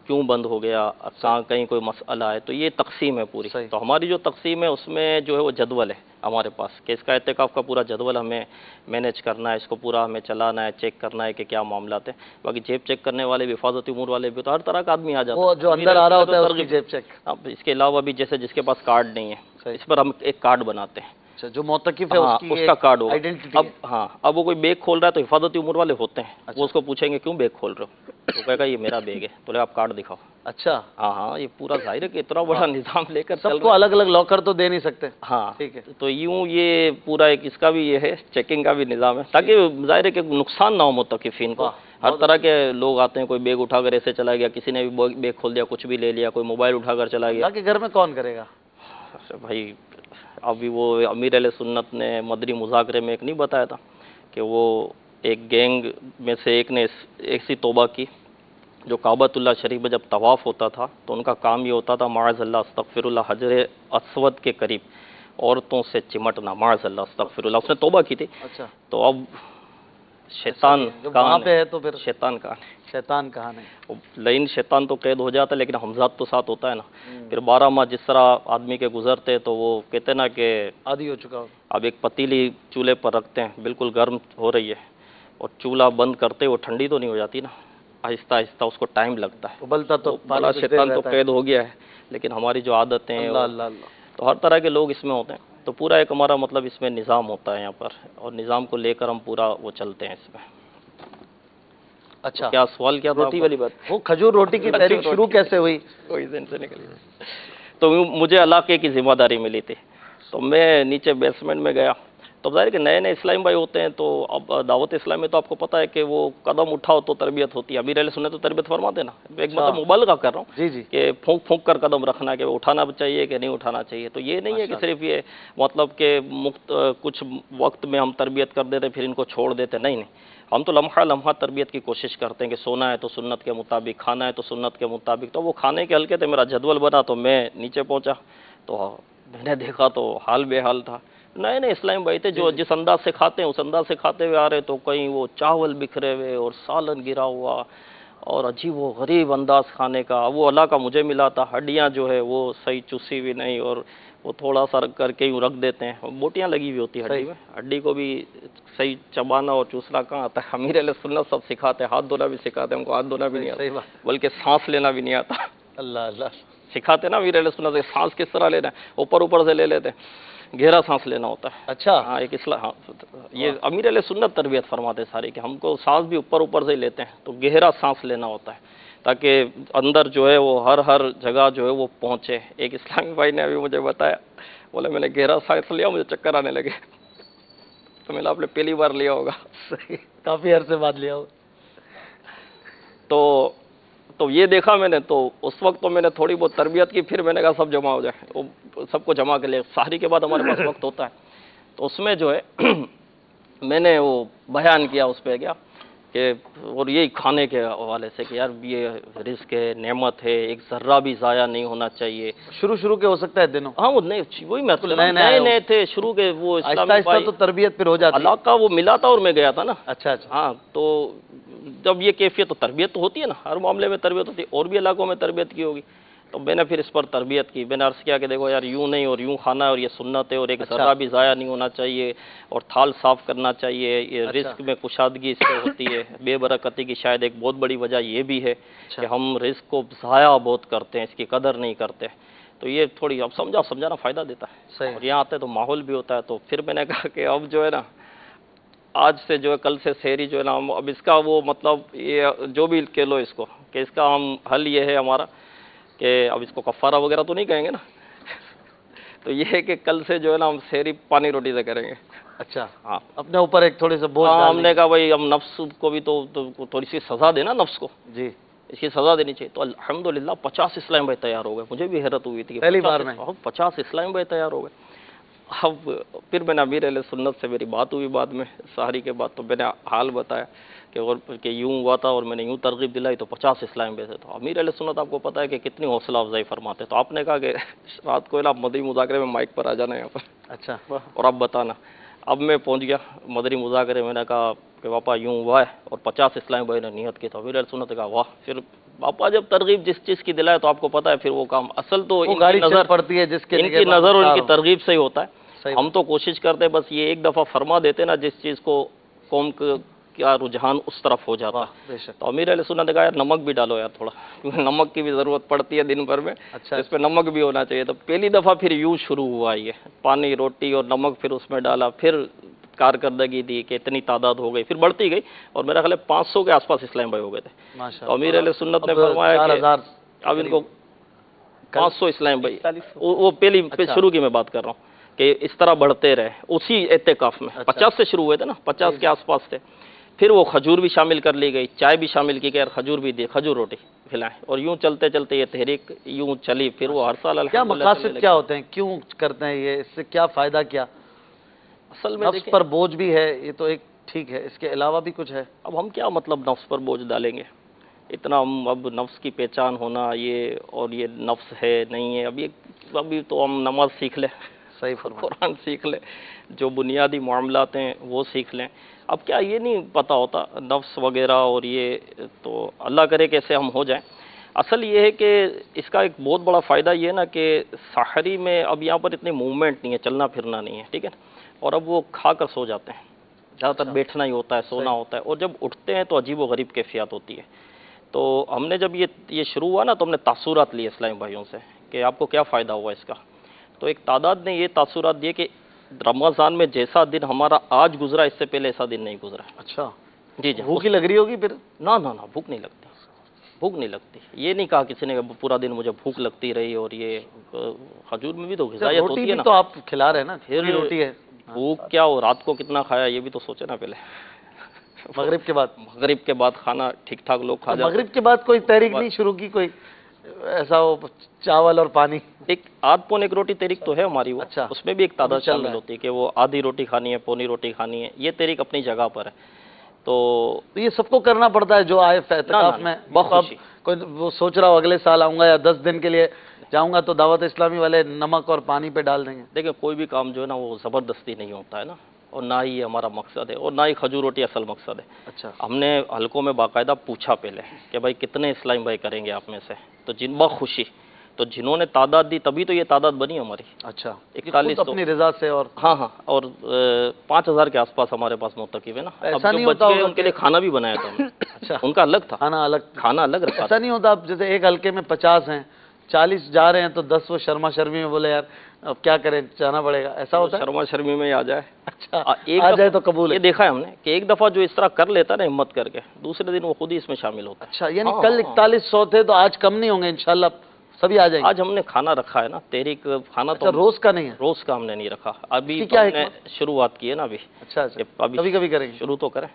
کیوں بند ہو گیا، کہاں کہیں کوئی مسئلہ ہے، تو یہ تقسیم ہے پوری۔ تو ہماری جو تقسیم ہے اس میں جو ہے وہ جدول ہے ہمارے پاس کہ اس کا اعتکاف کا پورا جدول ہمیں مینیج کرنا ہے، اس کو پورا ہمیں چلانا ہے، چیک کرنا ہے کہ کیا معاملات ہیں۔ باقی جیب چیک کرنے والے بھی، حفاظتی امور والے بھی، تو ہر طرح کا آدمی آ جاتا ہے، وہ جو اندر آ رہا ہوتا ہے اس کی جیب چیک۔ اب اس کے علاوہ بھی جیسے جس کے پاس کارڈ نہیں ہے، اس پر ہم ایک کارڈ بناتے ہیں، جو معتکف ہے اس کا کارڈ ہوگا۔ آئیڈینٹی۔ اب وہ کوئی بیگ کھول رہا ہے تو حفاظتی امور والے ہوتے ہیں، وہ اس کو پوچھیں گے کیوں بیگ کھول رہے ہو، تو کہے گا یہ میرا بیگ ہے، تو لے آپ کارڈ دکھاؤ۔ اچھا ہاں یہ پورا ظاہر ہے کہ اتنا بڑا نظام لے کر سب کو الگ الگ لاکر تو دے نہیں سکتے۔ ہاں ٹھیک ہے، تو یوں یہ پورا ایک اس کا بھی یہ ہے، چیکنگ کا بھی نظام ہے تاکہ ظاہر ہے کہ نقصان نہ ہو متکفین کو۔ ہر طرح کے لوگ آتے ہیں، کوئی بیگ اٹھا کر ایسے چلا گیا، کسی نے بھی بیگ کھول دیا، کچھ بھی لے لیا، کوئی موبائل اٹھا کر چلا گیا۔ کہ گھر میں کون کرے گا؟ بھائی ابھی وہ امیر علیہ سنت نے مدنی مذاکرے میں ایک نہیں بتایا تھا کہ وہ ایک گینگ میں سے ایک نے ایسی توبہ کی جو کعبۃ اللہ شریف میں جب طواف ہوتا تھا تو ان کا کام یہ ہوتا تھا معاذ اللہ استغفر اللہ حجر اسود کے قریب عورتوں سے چمٹنا، معاذ اللہ استغفر اللہ، اس نے توبہ کی تھی۔ اچھا تو اب شیطان کہاں پہ ہے تو پھر شیطان کہاں ہے؟ شیطان کہاں نہیں؟ لئن شیطان تو قید ہو جاتا ہے لیکن حمزات تو ساتھ ہوتا ہے نا۔ پھر 12 ماہ جس طرح آدمی کے گزرتے تو وہ کہتے نا کہ عادی ہو چکا ہو۔ اب ایک پتیلی چولہے پر رکھتے ہیں، بالکل گرم ہو رہی ہے، اور چولہا بند کرتے وہ ٹھنڈی تو نہیں ہو جاتی نا، آہستہ آہستہ اس کو ٹائم لگتا ہے۔ ابلتا تو بڑا شیطان تو قید ہو گیا ہے، لیکن ہماری جو عادتیں ہیں اللہ اللہ اللہ، تو ہر طرح کے لوگ اس میں ہوتے ہیں، تو پورا ایک ہمارا مطلب اس میں نظام ہوتا ہے یہاں پر، اور نظام کو لے کر ہم پورا وہ چلتے ہیں اس میں۔ اچھا کیا سوال کیا تھا؟ روٹی والی بات۔ وہ کھجور روٹی کی تحریک شروع کیسے ہوئی؟ کوئی ذہن سے نکل گیا۔ تو مجھے علاقے کی ذمہ داری ملی تھی، تو میں نیچے بیسمنٹ میں گیا، تو ظاہر کہ نئے نئے اسلامی بھائی ہوتے ہیں، تو اب دعوت اسلامی میں تو آپ کو پتہ ہے کہ وہ قدم اٹھاؤ تو تربیت ہوتی ہے، امیر علیہ سنت تو تربیت فرماتے نا، ایک مطلب مبالغہ کر رہا ہوں جی جی کہ پھونک پھونک کر قدم رکھنا کہ وہ اٹھانا چاہیے کہ نہیں اٹھانا چاہیے۔ تو یہ نہیں ہے کہ صرف یہ مطلب کہ کچھ وقت میں ہم تربیت کر دیتے پھر ان کو چھوڑ دیتے، نہیں نہیں، ہم تو لمحہ لمحہ تربیت کی کوشش کرتے ہیں کہ سونا ہے تو سنت کے مطابق، کھانا ہے تو سنت کے مطابق۔ تو وہ کھانے کے حلقے تھے، میرا جدول بنا تو میں نیچے پہنچا تو میں نے دیکھا تو حال بے حال تھا۔ نئے نئے اسلام بھائی تھے جو جس انداز سے کھاتے ہیں اس انداز سے کھاتے ہوئے آ رہے، تو کہیں وہ چاول بکھرے ہوئے اور سالن گرا ہوا اور عجیب و غریب انداز کھانے کا۔ وہ اللہ کا مجھے ملا تھا، ہڈیاں جو ہے وہ صحیح چوسی بھی نہیں، اور وہ تھوڑا سا کر کے یوں رکھ دیتے ہیں، بوٹیاں لگی ہوئی ہوتی ہیں ہڈی میں، ہڈی کو بھی صحیح چبانا اور چوسنا کہاں آتا ہے؟ امیر علیہ سنت سب سکھاتے ہیں، ہاتھ دھونا بھی سکھاتے ہیں، ہم کو ہاتھ دھونا بھی نہیں آتا، بلکہ سانس لینا بھی نہیں آتا، اللہ اللہ سکھاتے نا امیر علیہ سنت، سانس کس طرح لینا ہے، اوپر اوپر سے لے لیتے ہیں۔ گہرا سانس لینا ہوتا ہے. اچھا ہاں ایک اصلاح، ہاں یہ امیر علیہ سنت تربیت فرماتے سارے کہ ہم کو سانس بھی اوپر سے ہی لیتے ہیں، تو گہرا سانس لینا ہوتا ہے تاکہ اندر جو ہے وہ ہر جگہ جو ہے وہ پہنچے. ایک اسلامی بھائی نے ابھی مجھے بتایا، بولے میں نے گہرا سانس لیا مجھے چکر آنے لگے. تو میں نے آپ نے پہلی بار لیا ہوگا. صحیح، کافی عرصے بعد لیا ہو. تو یہ دیکھا میں نے، تو اس وقت تو میں نے تھوڑی بہت تربیت کی، پھر میں نے کہا سب جمع ہو جائے، وہ سب کو جمع کر لیا. سحری کے بعد ہمارے پاس وقت ہوتا ہے، تو اس میں جو ہے میں نے وہ بیان کیا اس پہ کیا کہ، اور یہی کھانے کے حوالے سے کہ یار یہ رزق ہے، نعمت ہے، ایک ذرہ بھی ضائع نہیں ہونا چاہیے. شروع کے ہو سکتا ہے دنوں، ہاں وہ نہیں، وہی میں نئے تھے شروع کے، وہ آہستہ اسلامی آہستہ بھائی تو تربیت پھر ہو جاتی ہے. علاقہ وہ ملا تھا اور میں گیا تھا نا. اچھا اچھا، ہاں تو جب یہ کیفیت، تو تربیت تو ہوتی ہے نا، ہر معاملے میں تربیت ہوتی ہے، اور بھی علاقوں میں تربیت کی ہوگی. تو میں نے پھر اس پر تربیت کی. میں نے عرض کیا کہ دیکھو یار یوں نہیں، اور یوں کھانا ہے، اور یہ سنت ہے، اور ایک ذرہ بھی ضائع نہیں ہونا چاہیے، اور تھال صاف کرنا چاہیے. یہ رزق میں کشادگی اس سے ہوتی ہے، بے برکتی کی شاید ایک بہت بڑی وجہ یہ بھی ہے کہ ہم رزق کو ضائع بہت کرتے ہیں، اس کی قدر نہیں کرتے. تو یہ تھوڑی اب سمجھانا فائدہ دیتا ہے. صحیح. اور یہاں آتے تو ماحول بھی ہوتا ہے. تو پھر میں نے کہا کہ اب جو ہے نا، آج سے جو ہے کل سے سحری جو ہے نا، اب اس کا وہ مطلب یہ جو بھی کہہ لو اس کو، کہ اس کا ہم حل یہ ہے ہمارا کہ اب اس کو کفارہ وغیرہ تو نہیں کہیں گے نا. تو یہ ہے کہ کل سے جو ہے نا ہم سحری پانی روٹی سے کریں گے. اچھا، ہاں اپنے اوپر ایک تھوڑے سے بوجھ ہاں، ڈال ہم نے کہا بھائی ہم نفس کو بھی تو تھوڑی سی سزا دینا، نفس کو جی، اس کی سزا دینی چاہیے. تو الحمدللہ 50 اسلام بھائی تیار ہو گئے. مجھے بھی حیرت ہوئی تھی کہ پہلی بار میں 50 اسلام بھائی تیار ہو گئے. اب پھر میں نے امیر علیہ سنت سے میری بات ہوئی بعد میں سحری کے بعد، تو میں نے حال بتایا کہ یوں ہوا تھا، اور میں نے یوں ترغیب دلائی تو 50 اسلام بھائی تھے. تو امیر علیہ سنت آپ کو پتہ ہے کہ کتنی حوصلہ افزائی فرماتے. تو آپ نے کہا کہ رات کو نا آپ مدری مذاکرے میں مائک پر آ جانا یہاں پر. اچھا، اور اب بتانا. اب میں پہنچ گیا مدری مذاکرے. میں نے کہا کہ پاپا یوں ہوا ہے، اور 50 اسلام بھائی نے نیت کی. تو امیر علیہ سنت نے کہا واہ. پھر پاپا جب ترغیب جس چیز کی دلائے تو آپ کو پتہ ہے پھر وہ کام اصل تو ان کی نظر پڑتی ہے، جس کے ان کی نظر اور ان کی ترغیب سے ہی ہوتا ہے. ہم تو کوشش کرتے ہیں بس یہ ایک دفعہ فرما دیتے نا جس چیز کو قوم کا رجحان اس طرف ہو جاتا. تو امیر علیہ سنت نے کہا یار نمک بھی ڈالو یار تھوڑا، کیونکہ نمک کی بھی ضرورت پڑتی ہے دن بھر میں. اچھا، اس پہ نمک بھی ہونا چاہیے. تو پہلی دفعہ پھر یوں شروع ہوا یہ پانی روٹی اور نمک، پھر اس میں ڈالا. پھر کارکردگی دی کہ اتنی تعداد ہو گئی، پھر بڑھتی گئی، اور میرا خیال ہے 500 کے آس پاس اسلام بھائی ہو گئے تھے. تو امیر علیہ سنت نے فرمایا کہ اب ان کو 500 اسلام بھائی، وہ پہلی شروع کی میں بات کر رہا ہوں کہ اس طرح بڑھتے رہے اسی اعتکاف میں. 50 سے شروع ہوئے تھے نا، 50 کے آس پاس تھے. پھر وہ کھجور بھی شامل کر لی گئی، چائے بھی شامل کی کہ یار کھجور بھی دی، کھجور روٹی کھلائیں. اور یوں چلتے چلتے یہ تحریک یوں چلی. پھر وہ ہر سال کیا مقاصد کیا ہوتے ہیں، کیوں کرتے ہیں یہ، اس سے کیا فائدہ کیا؟ اصل میں نفس پر بوجھ بھی ہے یہ تو ایک ٹھیک ہے، اس کے علاوہ بھی کچھ ہے. اب ہم کیا مطلب نفس پر بوجھ ڈالیں گے اتنا. ہم اب نفس کی پہچان ہونا یہ، اور یہ نفس ہے نہیں ہے، ابھی تو ہم نماز سیکھ لیں، صحیح قرآن سیکھ لیں، جو بنیادی معاملات ہیں وہ سیکھ لیں. اب کیا یہ نہیں پتہ ہوتا نفس وغیرہ، اور یہ تو اللہ کرے کہ ایسے ہم ہو جائیں. اصل یہ ہے کہ اس کا ایک بہت بڑا فائدہ یہ ہے نا کہ سحری میں اب یہاں پر اتنی موومنٹ نہیں ہے، چلنا پھرنا نہیں ہے، ٹھیک ہے نا. اور اب وہ کھا کر سو جاتے ہیں، زیادہ تر بیٹھنا ہی ہوتا ہے، سونا ہوتا ہے. اور جب اٹھتے ہیں تو عجیب و غریب کیفیات ہوتی ہے. تو ہم نے جب یہ شروع ہوا نا تو ہم نے تاثرات لیے اسلامی بھائیوں سے کہ آپ کو کیا فائدہ ہوا اس کا. تو ایک تعداد نے یہ تاثرات دیے کہ رمضان میں جیسا دن ہمارا آج گزرا اس سے پہلے ایسا دن نہیں گزرا. اچھا جی بھوک ہی لگ رہی ہوگی پھر؟ نہ بھوک نہیں لگتی، بھوک نہیں لگتی. یہ نہیں کہا کسی نے کہ پورا دن مجھے بھوک لگتی رہی. اور یہ کھجور میں بھی تو غذائیت ہوتی ہے نا، تو آپ کھلا رہے ہیں نا، پھر روٹی ہے. بھوک کیا ہو، رات کو کتنا کھایا یہ بھی تو سوچے نا پہلے. مغرب کے بعد کھانا ٹھیک ٹھاک لوگ کھا جاتے. مغرب کے بعد کوئی تحریک نہیں شروع کی، کوئی ایسا ہو چاول اور پانی؟ ایک آدھ پون ایک روٹی تحریک تو ہے ہماری وہ. اچھا، اس میں بھی ایک تعداد شامل ہوتی ہے کہ وہ آدھی روٹی کھانی ہے، پونی روٹی کھانی ہے. یہ تحریک اپنی جگہ پر ہے. تو یہ سب کو کرنا پڑتا ہے جو آئے اعتکاف میں؟ بخوشی. کوئی وہ سوچ رہا ہو اگلے سال آؤں گا یا 10 دن کے لیے جاؤں گا تو دعوت اسلامی والے نمک اور پانی پہ ڈال دیں گے. دیکھیں کوئی بھی کام جو ہے نا وہ زبردستی نہیں ہوتا ہے نا، اور نہ ہی یہ ہمارا مقصد ہے، اور نہ ہی کھجور روٹی اصل مقصد ہے. اچھا، ہم نے حلقوں میں باقاعدہ پوچھا پہلے کہ بھائی کتنے اسلام بھائی کریں گے آپ میں سے. تو بخوشی تو جنہوں نے تعداد دی تبھی تو یہ تعداد بنی ہماری. اچھا، 41 اپنی رضا سے. اور ہاں اور 5000 کے آس پاس ہمارے پاس معتکف ہے نا. ایسا نہیں ہوتا ہوتا ان کے لیے کھانا بھی بنایا تھا. اچھا، ان کا الگ تھا، کھانا الگ رکھا. ایسا نہیں ہوتا جیسے ایک حلقے میں 50 ہیں 40 جا رہے ہیں تو 10 وہ شرما شرمی میں بولے یار اب کیا کریں جانا پڑے گا، ایسا ہوتا ہے؟ شرما شرمی میں آ جائے، اچھا ایک آ جائے دفعہ تو قبول ہے۔ یہ دیکھا ہے ہم نے کہ ایک دفعہ جو اس طرح کر لیتا ہے نا ہمت کر کے، دوسرے دن وہ خود ہی اس میں شامل ہوتا ہے۔ اچھا یعنی کل 4100 تھے تو آج کم نہیں ہوں گے انشاءاللہ، سبھی آ جائیں گے؟ آج ہم نے کھانا رکھا ہے نا، تحریک کھانا تو اچھا روز کا نہیں ہے؟ روز کا ہم نے نہیں رکھا، ابھی اس کی تو کیا ہم نے شروعات کی ہے نا ابھی، اچھا اچھا ابھی کبھی کبھی کریں گے؟ شروع تو کریں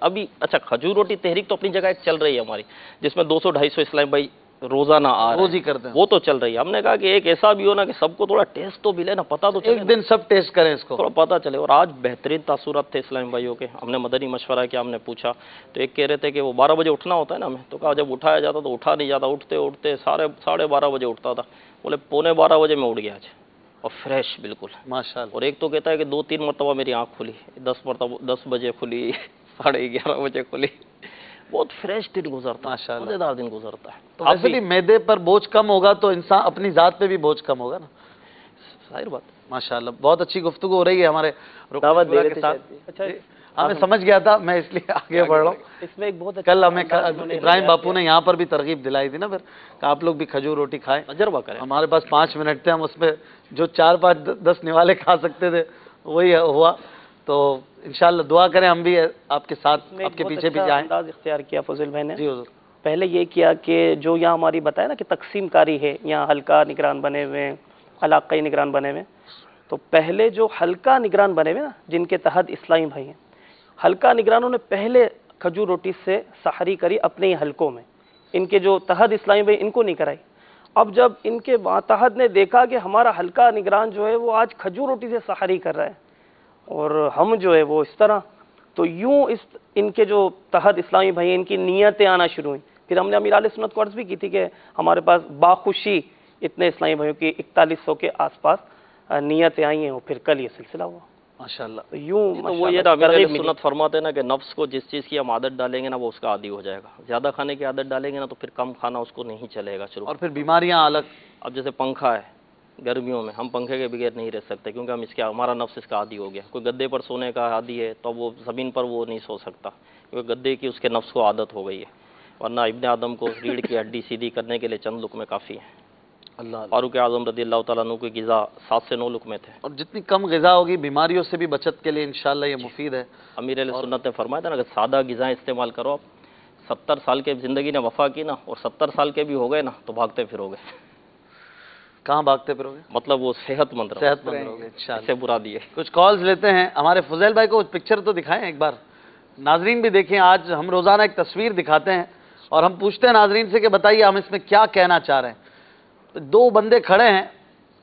ابھی۔ اچھا کھجور روٹی تحریک تو اپنی جگہ ایک چل رہی ہے ہماری، جس میں 200-250 اسلام بھائی روزانہ آ رہے ہیں، روز ہی کرتے ہیں؟ وہ تو چل رہی ہے۔ ہم نے کہا کہ ایک ایسا بھی ہو نا کہ سب کو تھوڑا ٹیسٹ تو ملے نا، پتہ تو چلے ایک دن سب ٹیسٹ کریں اس کو۔ تھوڑا پتہ چلے۔ اور آج بہترین تاثرات تھے اسلام بھائیوں کے، ہم نے مدنی مشورہ کیا، ہم نے پوچھا تو ایک کہہ رہے تھے کہ وہ 12 بجے اٹھنا ہوتا ہے نا ہمیں، تو کہا جب اٹھایا جاتا تو اٹھا نہیں جاتا، اٹھتے اٹھتے 12:30 بجے اٹھتا تھا، بولے 11:45 بجے میں اٹھ گیا آج، اور فریش بالکل۔ ماشاءاللہ۔ اور ایک تو کہتا ہے کہ 2-3 مرتبہ میری آنکھ کھلی، 10 بجے کھلی، 11:30 بجے کھلی، بہت فریش دن گزرتا ہے، ماشاءاللہ۔ مزیدار دن گزرتا ہے۔ تو ویسے بھی معدے پر بوجھ کم ہوگا تو انسان اپنی ذات پہ بھی بوجھ کم ہوگا نا، ظاہر بات۔ ماشاءاللہ۔ بہت اچھی گفتگو ہو رہی ہے ہمارے دعوت دے رہے کے تھے ساتھ۔ اچھا جی، ہمیں سمجھ گیا تھا، میں اس لیے آگے بڑھ رہا ہوں۔ اس میں ایک بہت کل ہمیں ابراہیم باپو نے یہاں پر بھی ترغیب دلائی تھی نا پھر کہ آپ لوگ بھی کھجور روٹی کھائیں۔ تجربہ کریں۔ ہمارے پاس 5 منٹ تھے، ہم اس میں جو 4-5-10 نوالے کھا سکتے تھے وہی ہوا، تو انشاءاللہ دعا کریں ہم بھی آپ کے ساتھ، آپ کے پیچھے بھی جائیں۔ انداز اختیار کیا فضل بھائی نے۔ جی حضور۔ پہلے یہ کیا کہ جو یہاں ہماری بتایا نا کہ تقسیم کاری ہے، یہاں حلقہ نگران بنے ہوئے ہیں، علاقائی نگران بنے ہوئے ہیں، تو پہلے جو حلقہ نگران بنے ہوئے نا جن کے تحت اسلامی بھائی ہیں، حلقہ نگرانوں نے پہلے کھجور روٹی سے سحری کری اپنے ہی حلقوں میں، ان کے جو تحت اسلامی بھائی ان کو نہیں کرائی۔ اب جب ان کے ماتحت نے دیکھا کہ ہمارا حلقہ نگران جو ہے وہ آج کھجور روٹی سے سحری کر رہا ہے اور ہم جو ہے وہ اس طرح، تو یوں ان کے جو تحت اسلامی بھائی ہیں ان کی نیتیں آنا شروع ہوئیں۔ پھر ہم نے امیر علیہ سنت کو عرض بھی کی تھی کہ ہمارے پاس باخوشی اتنے اسلامی بھائیوں کی 4100 کے آس پاس نیتیں آئی ہیں، اور پھر کل یہ سلسلہ ہوا ماشاءاللہ۔ تو یوں تو وہ یہ امیر علیہ سنت فرماتے ہیں نا کہ نفس کو جس چیز کی ہم عادت ڈالیں گے نا وہ اس کا عادی ہو جائے گا، زیادہ کھانے کی عادت ڈالیں گے نا تو پھر کم کھانا اس کو نہیں چلے گا شروع۔ اور پھر بیماریاں الگ۔ اب جیسے پنکھا ہے، گرمیوں میں ہم پنکھے کے بغیر نہیں رہ سکتے کیونکہ ہمارا نفس اس کا عادی ہو گیا۔ کوئی گدے پر سونے کا عادی ہے تو وہ زمین پر وہ نہیں سو سکتا کیونکہ گدے کی اس کے نفس کو عادت ہو گئی ہے، ورنہ ابن آدم کو ریڑھ کی ہڈی سیدھی کرنے کے لیے چند لقمے کافی ہیں۔ اللہ فاروق اعظم رضی اللہ تعالیٰ عنہ کی غذا 7 سے 9 لقمے تھے۔ اور جتنی کم غذا ہوگی بیماریوں سے بھی بچت کے لیے انشاءاللہ یہ مفید ہے۔ امیر علیہ سنت نے فرمایا تھا نا کہ سادہ غذائیں استعمال کرو آپ، 70 سال کے زندگی نے وفا کی نا اور 70 سال کے بھی ہو گئے نا تو بھاگتے پھرو گے، کہاں بھاگتے پھرو گے؟ مطلب وہ صحت مند رہو، صحت مند رہو گے انشاءاللہ۔ سے برا دیے۔ کچھ کالز لیتے ہیں، ہمارے فضیل بھائی کو پکچر تو دکھائیں ایک بار، ناظرین بھی دیکھیں۔ آج ہم روزانہ ایک تصویر دکھاتے ہیں اور ہم پوچھتے ہیں ناظرین سے کہ بتائیے ہم اس میں کیا کہنا چاہ رہے ہیں۔ تو 2 بندے کھڑے ہیں،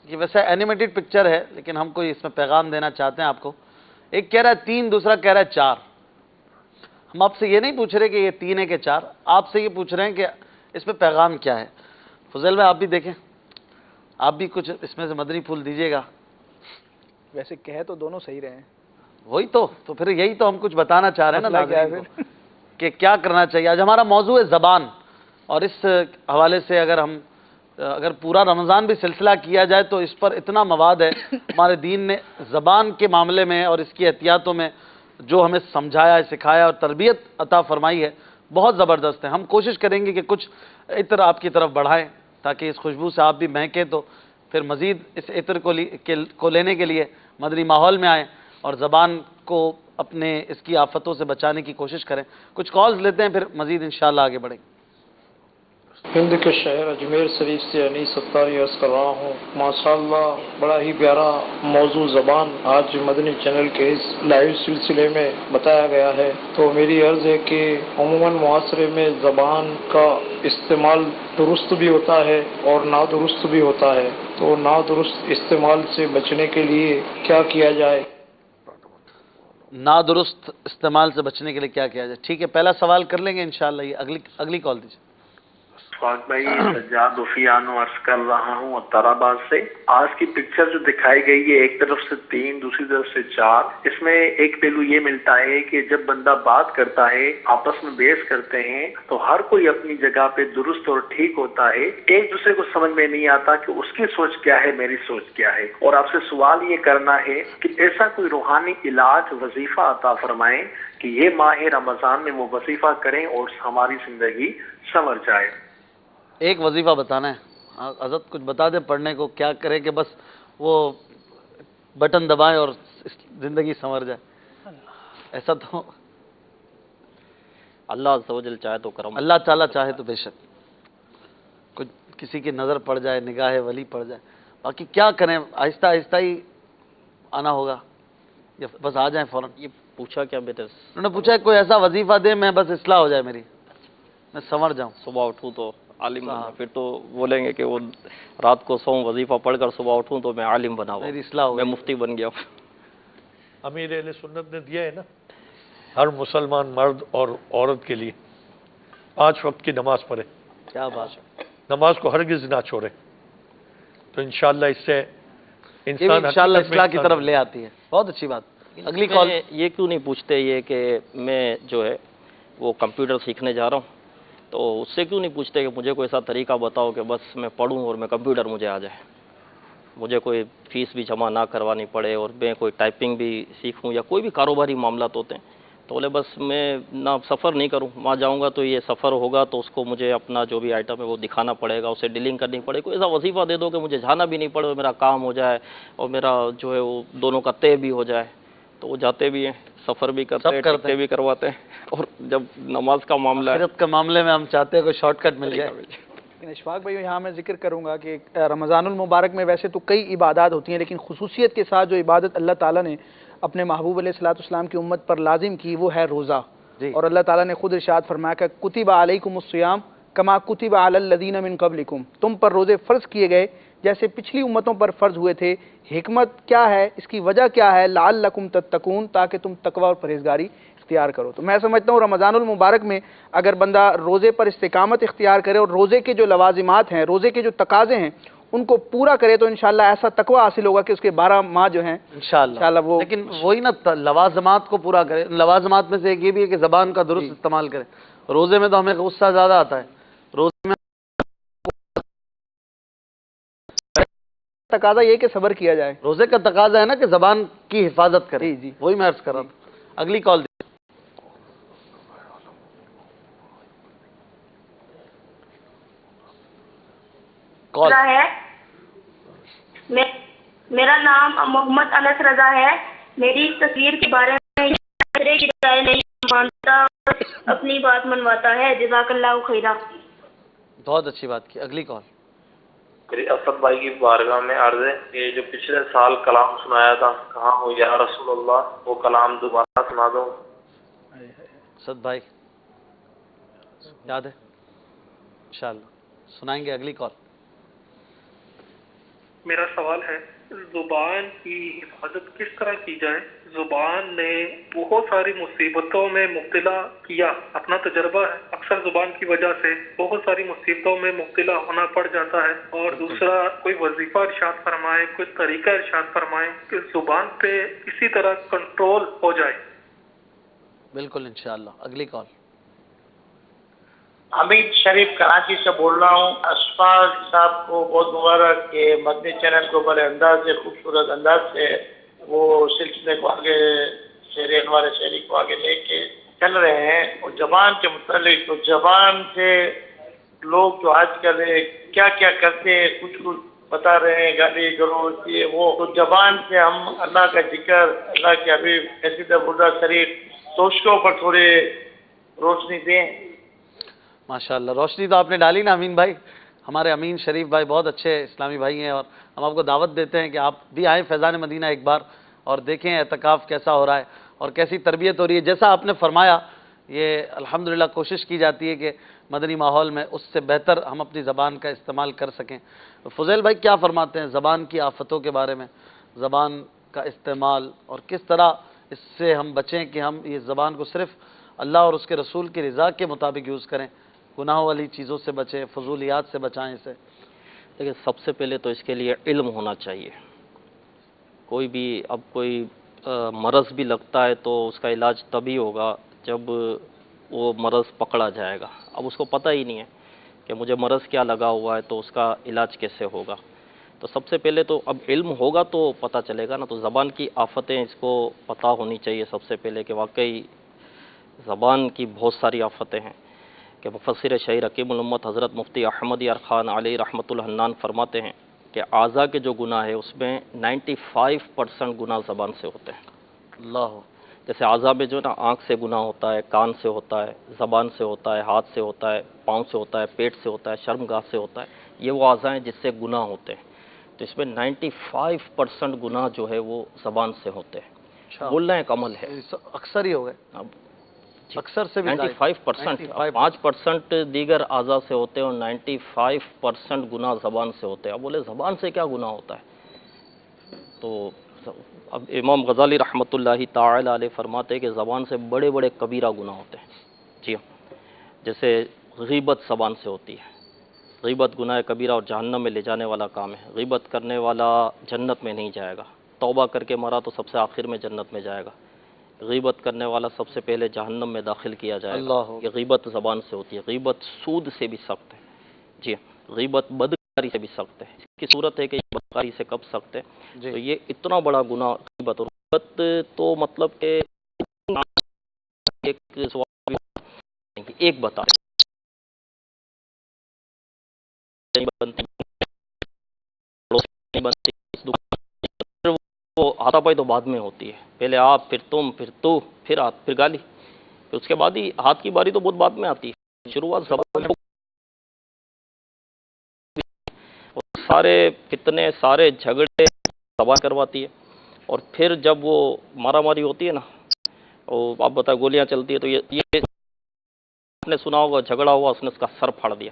یہ ویسے اینیمیٹڈ پکچر ہے لیکن ہم کوئی اس میں پیغام دینا چاہتے ہیں آپ کو۔ ایک کہہ رہا ہے 3، دوسرا کہہ رہا ہے 4۔ ہم آپ سے یہ نہیں پوچھ رہے کہ یہ 3 ہے کہ 4، آپ سے یہ پوچھ رہے ہیں کہ اس میں پیغام کیا ہے۔ فضیل بھائی آپ بھی دیکھیں، آپ بھی کچھ اس میں سے مدنی پھول دیجیے گا۔ ویسے کہہ تو دونوں صحیح رہے ہیں، وہی تو پھر یہی تو ہم کچھ بتانا چاہ رہے ہیں نا مسئلہ کیا ہے ناظرین کو کہ کیا کرنا چاہیے۔ آج ہمارا موضوع ہے زبان، اور اس حوالے سے اگر پورا رمضان بھی سلسلہ کیا جائے تو اس پر اتنا مواد ہے۔ ہمارے دین نے زبان کے معاملے میں اور اس کی احتیاطوں میں جو ہمیں سمجھایا ہے، سکھایا اور تربیت عطا فرمائی ہے بہت زبردست ہے۔ ہم کوشش کریں گے کہ کچھ عطر آپ کی طرف بڑھائیں تاکہ اس خوشبو سے آپ بھی مہکیں، تو پھر مزید اس عطر کو لینے کے لیے مدنی ماحول میں آئیں اور زبان کو اپنے اس کی آفتوں سے بچانے کی کوشش کریں۔ کچھ کالز لیتے ہیں پھر مزید انشاءاللہ آگے بڑھیں گے۔ ہند کے شہر اجمیر شریف سے انی ستاری عرض کر رہا ہوں۔ ماشاءاللہ بڑا ہی پیارا موضوع زبان آج مدنی چینل کے اس لائیو سلسلے میں بتایا گیا ہے، تو میری عرض ہے کہ عموماً معاشرے میں زبان کا استعمال درست بھی ہوتا ہے اور نادرست بھی ہوتا ہے، تو نادرست استعمال سے بچنے کے لیے کیا کیا جائے؟ نادرست استعمال سے بچنے کے لیے کیا کیا جائے؟ ٹھیک ہے، پہلا سوال کر لیں گے انشاءاللہ، یہ اگلی کال دیجیے۔ فاق بھائی سجاد وفیانو عرض کر رہا ہوں اتر آباد سے۔ آج کی پکچر جو دکھائی گئی ہے، ایک طرف سے 3 دوسری طرف سے 4، اس میں ایک پہلو یہ ملتا ہے کہ جب بندہ بات کرتا ہے، آپس میں بحث کرتے ہیں تو ہر کوئی اپنی جگہ پہ درست اور ٹھیک ہوتا ہے، ایک دوسرے کو سمجھ میں نہیں آتا کہ اس کی سوچ کیا ہے، میری سوچ کیا ہے۔ اور آپ سے سوال یہ کرنا ہے کہ ایسا کوئی روحانی علاج وظیفہ عطا فرمائیں کہ یہ ماہ رمضان میں وہ وظیفہ کریں اور ہماری زندگی سنور جائے۔ ایک وظیفہ بتانا ہے حضرت، کچھ بتا دیں پڑھنے کو، کیا کریں کہ بس وہ بٹن دبائیں اور زندگی سنور جائے؟ ایسا تو اللہ عز و جل چاہے تو کرم، اللہ تعالیٰ چاہے تو بے شک کچھ کسی کی نظر پڑ جائے، نگاہ ولی پڑ جائے، باقی کیا کریں آہستہ آہستہ ہی آنا ہوگا یا بس آ جائیں فوراً؟ یہ پوچھا کیا بیٹے؟ انہوں نے پوچھا ہے کوئی ایسا وظیفہ دے میں بس اصلاح ہو جائے میری، میں سنور جاؤں۔ صبح اٹھوں تو عالم بنا، پھر تو بولیں گے کہ وہ رات کو سوؤں وظیفہ پڑھ کر صبح اٹھوں تو میں عالم بنا ہوا، میری اصلاح ہو میں گئی۔ مفتی بن گیا۔ امیر اہل سنت نے دیا ہے نا ہر مسلمان مرد اور عورت کے لیے 5 وقت کی نماز پڑھے، کیا بات ہے، نماز کو ہرگز نہ چھوڑے، تو انشاءاللہ اس سے یہ بھی انسان انشاءاللہ حقیقت میں اصلاح کی انسان طرف لے آتی ہے، بہت اچھی بات۔ اگلی کال۔ میں یہ کیوں نہیں پوچھتے یہ کہ میں جو ہے وہ کمپیوٹر سیکھنے جا رہا ہوں، تو اس سے کیوں نہیں پوچھتے کہ مجھے کوئی ایسا طریقہ بتاؤ کہ بس میں پڑھوں اور میں کمپیوٹر مجھے آ جائے، مجھے کوئی فیس بھی جمع نہ کروانی پڑے اور میں کوئی ٹائپنگ بھی سیکھوں یا کوئی بھی کاروباری معاملات ہوتے ہیں تو بولے بس میں نہ سفر نہیں کروں، وہاں جاؤں گا تو یہ سفر ہوگا تو اس کو مجھے اپنا جو بھی آئٹم ہے وہ دکھانا پڑے گا، اسے ڈیلنگ کرنی پڑے، کوئی ایسا وظیفہ دے دو کہ مجھے جانا بھی نہیں پڑے، میرا کام ہو جائے اور میرا جو ہے وہ دونوں کا طے بھی ہو جائے۔ تو وہ جاتے بھی ہیں، سفر بھی کرتے ہیں، ٹکٹیں بھی کرواتے ہیں، اور جب نماز کا معاملہ ہے آخرت کے معاملے میں ہم چاہتے ہیں کوئی شارٹ کٹ مل جائے۔ لیکن اشفاق بھائی یہاں میں ذکر کروں گا کہ رمضان المبارک میں ویسے تو کئی عبادات ہوتی ہیں، لیکن خصوصیت کے ساتھ جو عبادت اللہ تعالیٰ نے اپنے محبوب علیہ الصلوۃ والسلام کی امت پر لازم کی وہ ہے روزہ۔ جی۔ اور اللہ تعالیٰ نے خود ارشاد فرمایا کہ کتب علیکم الصیام کما کتب علی الذین من قبلکم، تم پر روزے فرض کیے گئے جیسے پچھلی امتوں پر فرض ہوئے تھے۔ حکمت کیا ہے، اس کی وجہ کیا ہے؟ لعلکم تتقون، تاکہ تم تقوی اور پرہیزگاری اختیار کرو۔ تو میں سمجھتا ہوں رمضان المبارک میں اگر بندہ روزے پر استقامت اختیار کرے اور روزے کے جو لوازمات ہیں، روزے کے جو تقاضے ہیں ان کو پورا کرے تو انشاءاللہ ایسا تقوی حاصل ہوگا کہ اس کے 12 ماہ جو ہیں انشاءاللہ وہ، لیکن وہی نا لوازمات کو پورا کرے۔ لوازمات میں سے ایک یہ بھی ہے کہ زبان کا درست استعمال کرے۔ روزے میں تو ہمیں غصہ زیادہ آتا ہے، روزے میں تقاضا یہ کہ صبر کیا جائے۔ روزے کا تقاضا ہے نا کہ زبان کی حفاظت کرے۔ جی جی۔ وہی میں عرض کر رہا تھا۔ اگلی کال کال ہے میرا نام محمد انس رضا ہے۔ میری تصویر کے بارے میں دوسرے کی رائے نہیں مانتا، اپنی بات منواتا ہے۔ جزاک اللہ خیرہ۔ بہت اچھی بات کی۔ اگلی کال۔ میری اسد بھائی کی بارگاہ میں عرض ہے کہ جو پچھلے سال کلام سنایا تھا کہاں ہو یا رسول اللہ، وہ کلام دوبارہ سنا دو۔ اسد بھائی یاد ہے؟ انشاءاللہ سنائیں گے۔ اگلی کال۔ میرا سوال ہے زبان کی حفاظت کس طرح کی جائے؟ زبان نے بہت ساری مصیبتوں میں مبتلا کیا، اپنا تجربہ ہے، اکثر زبان کی وجہ سے بہت ساری مصیبتوں میں مبتلا ہونا پڑ جاتا ہے۔ اور دوسرا کوئی وظیفہ ارشاد فرمائے، کوئی طریقہ ارشاد فرمائے کہ زبان پہ اسی طرح کنٹرول ہو جائے۔ بالکل انشاءاللہ۔ اگلی کال۔ حمید شریف کراچی سے بول رہا ہوں۔ اشفاق صاحب کو بہت مبارک کہ مدنی چینل کو بڑے انداز سے، خوبصورت انداز سے وہ سلسلے کو آگے، ہمارے شہری کو آگے لے کے چل رہے ہیں۔ اور زبان کے متعلق تو زبان سے لوگ جو آج کل کیا کیا کرتے ہیں، کچھ بتا رہے ہیں، گالی گلوچ یہ وہ، تو زبان سے ہم اللہ کا ذکر، اللہ کے حبیب قصیدہ بردا شریف، تو اس کے اوپر تھوڑی روشنی دیں۔ ماشاءاللہ روشنی تو آپ نے ڈالی نا امین بھائی۔ ہمارے امین شریف بھائی بہت اچھے اسلامی بھائی ہیں، اور ہم آپ کو دعوت دیتے ہیں کہ آپ بھی آئیں فیضان مدینہ ایک بار اور دیکھیں اعتکاف کیسا ہو رہا ہے اور کیسی تربیت ہو رہی ہے۔ جیسا آپ نے فرمایا یہ الحمدللہ کوشش کی جاتی ہے کہ مدنی ماحول میں اس سے بہتر ہم اپنی زبان کا استعمال کر سکیں۔ فضیل بھائی کیا فرماتے ہیں زبان کی آفتوں کے بارے میں، زبان کا استعمال اور کس طرح اس سے ہم بچیں کہ ہم یہ زبان کو صرف اللہ اور اس کے رسول کی رضا کے مطابق یوز کریں، گناہوں والی چیزوں سے بچیں، فضولیات سے بچائیں اسے؟ دیکھیں سب سے پہلے تو اس کے لیے علم ہونا چاہیے۔ کوئی بھی اب کوئی مرض بھی لگتا ہے تو اس کا علاج تبھی ہوگا جب وہ مرض پکڑا جائے گا۔ اب اس کو پتہ ہی نہیں ہے کہ مجھے مرض کیا لگا ہوا ہے تو اس کا علاج کیسے ہوگا۔ تو سب سے پہلے تو اب علم ہوگا تو پتہ چلے گا نا۔ تو زبان کی آفتیں اس کو پتہ ہونی چاہیے سب سے پہلے کہ واقعی زبان کی بہت ساری آفتیں ہیں۔ کہ مفسر شہیر حکیم الامت حضرت مفتی احمد یار خان علیہ رحمۃ الحنان فرماتے ہیں کہ اعضاء کے جو گناہ ہے اس میں 95% گناہ زبان سے ہوتے ہیں. اللہ. جیسے اعضاء میں جو ہے نا آنکھ سے گناہ ہوتا ہے، کان سے ہوتا ہے، زبان سے ہوتا ہے، ہاتھ سے ہوتا ہے، پاؤں سے ہوتا ہے، پیٹ سے ہوتا ہے، شرمگاہ سے ہوتا ہے. یہ وہ اعضاء ہیں جس سے گناہ ہوتے ہیں. تو اس میں 95% گناہ جو ہے وہ زبان سے ہوتے ہیں. بولنا ایک عمل ہے. اکثر ہی ہو گئے. اکثر سے بھی 95%. 5% دیگر اعضاء سے ہوتے ہیں اور 95% گناہ زبان سے ہوتے ہیں. اب بولے زبان سے کیا گناہ ہوتا ہے؟ تو اب امام غزالی رحمۃ اللہ تعالی علیہ فرماتے ہیں کہ زبان سے بڑے بڑے کبیرہ گناہ ہوتے ہیں. جی ہاں، جیسے غیبت زبان سے ہوتی ہے. غیبت گناہ کبیرہ اور جہنم میں لے جانے والا کام ہے. غیبت کرنے والا جنت میں نہیں جائے گا. توبہ کر کے مرا تو سب سے آخر میں جنت میں جائے گا. غیبت کرنے والا سب سے پہلے جہنم میں داخل کیا جائے گا. یہ غیبت زبان سے ہوتی ہے. غیبت سود سے بھی سخت ہے. جی ہاں، غیبت بدکاری سے بھی سخت ہے. اس کی صورت ہے کہ یہ بدکاری سے کب سخت ہے؟ تو یہ اتنا بڑا گناہ غیبت. اور غیبت تو مطلب کہ ایک بتا بنتی وہ ہاتھا پائی تو بعد میں ہوتی ہے. پہلے آپ، پھر تم، پھر تو، پھر آپ، پھر گالی. پھر اس کے بعد ہی ہاتھ کی باری تو بہت بعد میں آتی ہے. شروعات زبان میں سارے فتنے، سارے جھگڑے زبان کرواتی ہے. اور پھر جب وہ مارا ماری ہوتی ہے نا، وہ آپ بتائیں گولیاں چلتی ہے، تو یہ نے سنا ہوگا جھگڑا ہوا، اس نے اس کا سر پھاڑ دیا.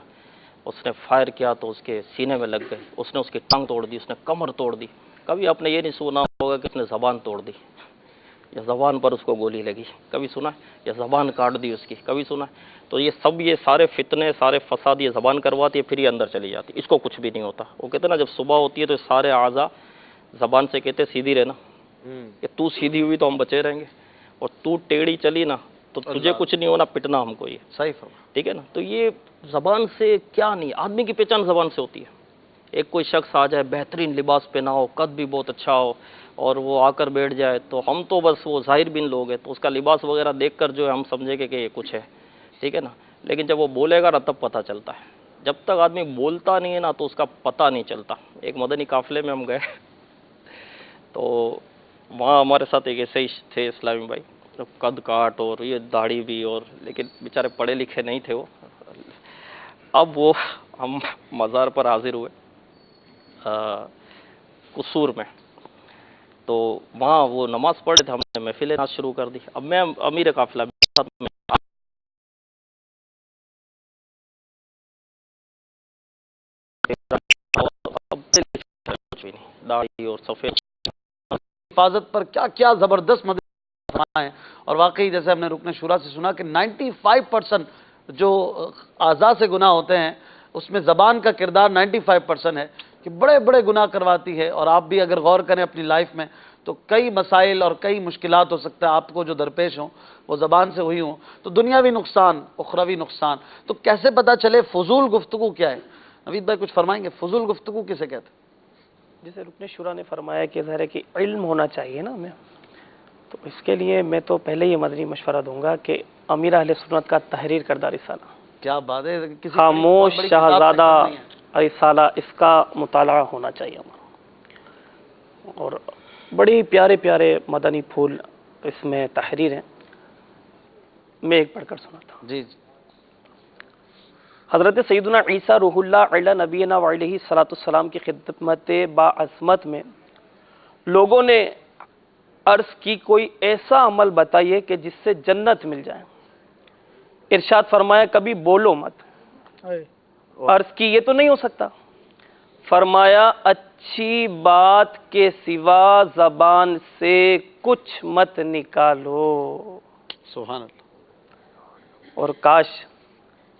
اس نے فائر کیا تو اس کے سینے میں لگ گئے. اس نے اس کی ٹانگ توڑ دی، اس نے کمر توڑ دی. کبھی آپ نے یہ نہیں سنا ہوگا کہ اس نے زبان توڑ دی یا زبان پر اس کو گولی لگی. کبھی سنا ہے؟ یا زبان کاٹ دی اس کی. کبھی سنا ہے؟ تو یہ سب، یہ سارے فتنے، سارے فساد یہ زبان کرواتی ہے، پھر یہ اندر چلی جاتی ہے. اس کو کچھ بھی نہیں ہوتا. وہ کہتے ہیں نا جب صبح ہوتی ہے تو سارے اعضاء زبان سے کہتے سیدھی رہنا، کہ تو سیدھی ہوئی تو ہم بچے رہیں گے، اور تو ٹیڑھی چلی نا تو تجھے کچھ نہیں ہونا، پٹنا ہم کو. یہ صحیح فرما. ٹھیک ہے نا. تو یہ زبان سے کیا نہیں، آدمی کی پہچان زبان سے ہوتی ہے. ایک کوئی شخص آ جائے، بہترین لباس پہنا ہو، قد بھی بہت اچھا ہو، اور وہ آ کر بیٹھ جائے تو ہم تو بس وہ ظاہر بین لوگ ہیں، تو اس کا لباس وغیرہ دیکھ کر جو ہے ہم سمجھے کہ یہ کچھ ہے. ٹھیک ہے نا. لیکن جب وہ بولے گا نا تب پتہ چلتا ہے. جب تک آدمی بولتا نہیں ہے نا تو اس کا پتہ نہیں چلتا. ایک مدنی قافلے میں ہم گئے تو وہاں ہمارے ساتھ ایک ایسے ہی تھے اسلامی بھائی، قد کاٹ اور یہ داڑھی بھی، اور لیکن بیچارے پڑھے لکھے نہیں تھے وہ. اب وہ ہم مزار پر حاضر ہوئے قصور میں، تو وہاں وہ نماز پڑھے تھے. ہم نے محفل ناز شروع کر دی. اب میں امیر قافلہ داڑھی اور سفید حفاظت پر کیا کیا زبردست مدد فرمائے ہیں. اور واقعی جیسے ہم نے رکن شورا سے سنا کہ 95% جو اعضاء سے گناہ ہوتے ہیں اس میں زبان کا کردار 95% ہے کہ بڑے بڑے گناہ کرواتی ہے. اور آپ بھی اگر غور کریں اپنی لائف میں تو کئی مسائل اور کئی مشکلات ہو سکتا ہے آپ کو جو درپیش ہوں وہ زبان سے ہوئی ہوں، تو دنیاوی نقصان، اخروی نقصان. تو کیسے پتہ چلے فضول گفتگو کیا ہے؟ نوید بھائی کچھ فرمائیں گے، فضول گفتگو کسے کہتے ہیں؟ جیسے رکن شورا نے فرمایا کہ ظاہر ہے کہ علم ہونا چاہیے نا ہمیں، تو اس کے لیے میں تو پہلے یہ مدنی مشورہ دوں گا کہ امیر اہل سنت کا تحریر کردہ رسالہ، کیا بات ہے، خاموش شہزادہ رسالہ، اس کا مطالعہ ہونا چاہیے ہمارا. اور بڑی پیارے پیارے مدنی پھول اس میں تحریر ہیں. میں ایک پڑھ کر سناتا ہوں. جی. حضرت سیدنا عیسیٰ روح اللہ علیہ نبینا وعلیہ الصلوۃ والسلام کی خدمت باعظمت میں لوگوں نے عرض کی کوئی ایسا عمل بتائیے کہ جس سے جنت مل جائے. ارشاد فرمایا کبھی بولو مت. عرض کی یہ تو نہیں ہو سکتا. فرمایا اچھی بات کے سوا زبان سے کچھ مت نکالو. سبحان اللہ. اور کاش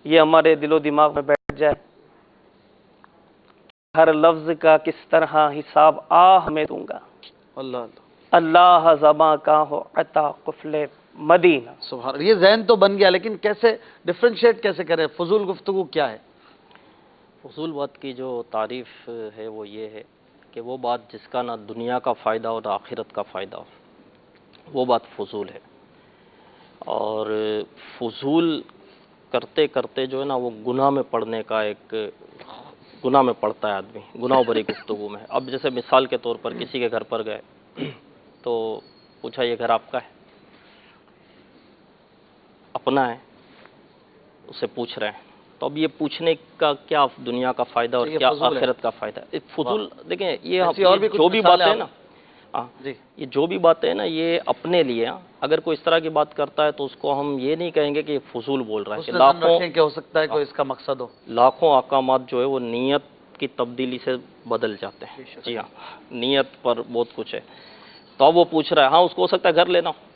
یہ ہمارے دل و دماغ میں بیٹھ جائے، ہر لفظ کا کس طرح حساب میں دوں گا. اللہ اللہ زباں کا ہو عطا قفل مدینہ. سبحان اللہ. یہ ذہن تو بن گیا، لیکن کیسے ڈفرینشیٹ کیسے کریں؟ فضول گفتگو کیا ہے؟ فضول بات کی جو تعریف ہے وہ یہ ہے کہ وہ بات جس کا نہ دنیا کا فائدہ ہو نہ آخرت کا فائدہ ہو، وہ بات فضول ہے. اور فضول کرتے کرتے جو ہے نا وہ گناہ میں پڑنے کا ایک گناہ میں پڑتا ہے آدمی، گناہ بھری گفتگو میں. اب جیسے مثال کے طور پر کسی کے گھر پر گئے تو پوچھا یہ گھر آپ کا ہے؟ اپنا ہے، اسے پوچھ رہے ہیں. تو اب یہ پوچھنے کا کیا دنیا کا فائدہ اور کیا آخرت کا فائدہ؟ ایک فضول دیکھیں یہ جو بھی باتیں ہیں نا یہ جو بھی باتیں ہیں نا یہ اپنے لیے ہیں. اگر کوئی اس طرح کی بات کرتا ہے تو اس کو ہم یہ نہیں کہیں گے کہ یہ فضول بول رہا ہے. کہ لاکھوں کہ ہو سکتا ہے کوئی اس کا مقصد ہو، لاکھوں احکامات جو ہے وہ نیت کی تبدیلی سے بدل جاتے ہیں. جی ہاں، نیت پر بہت کچھ ہے. تو اب وہ پوچھ رہا ہے، ہاں اس کو ہو سکتا ہے گھر لینا ہو،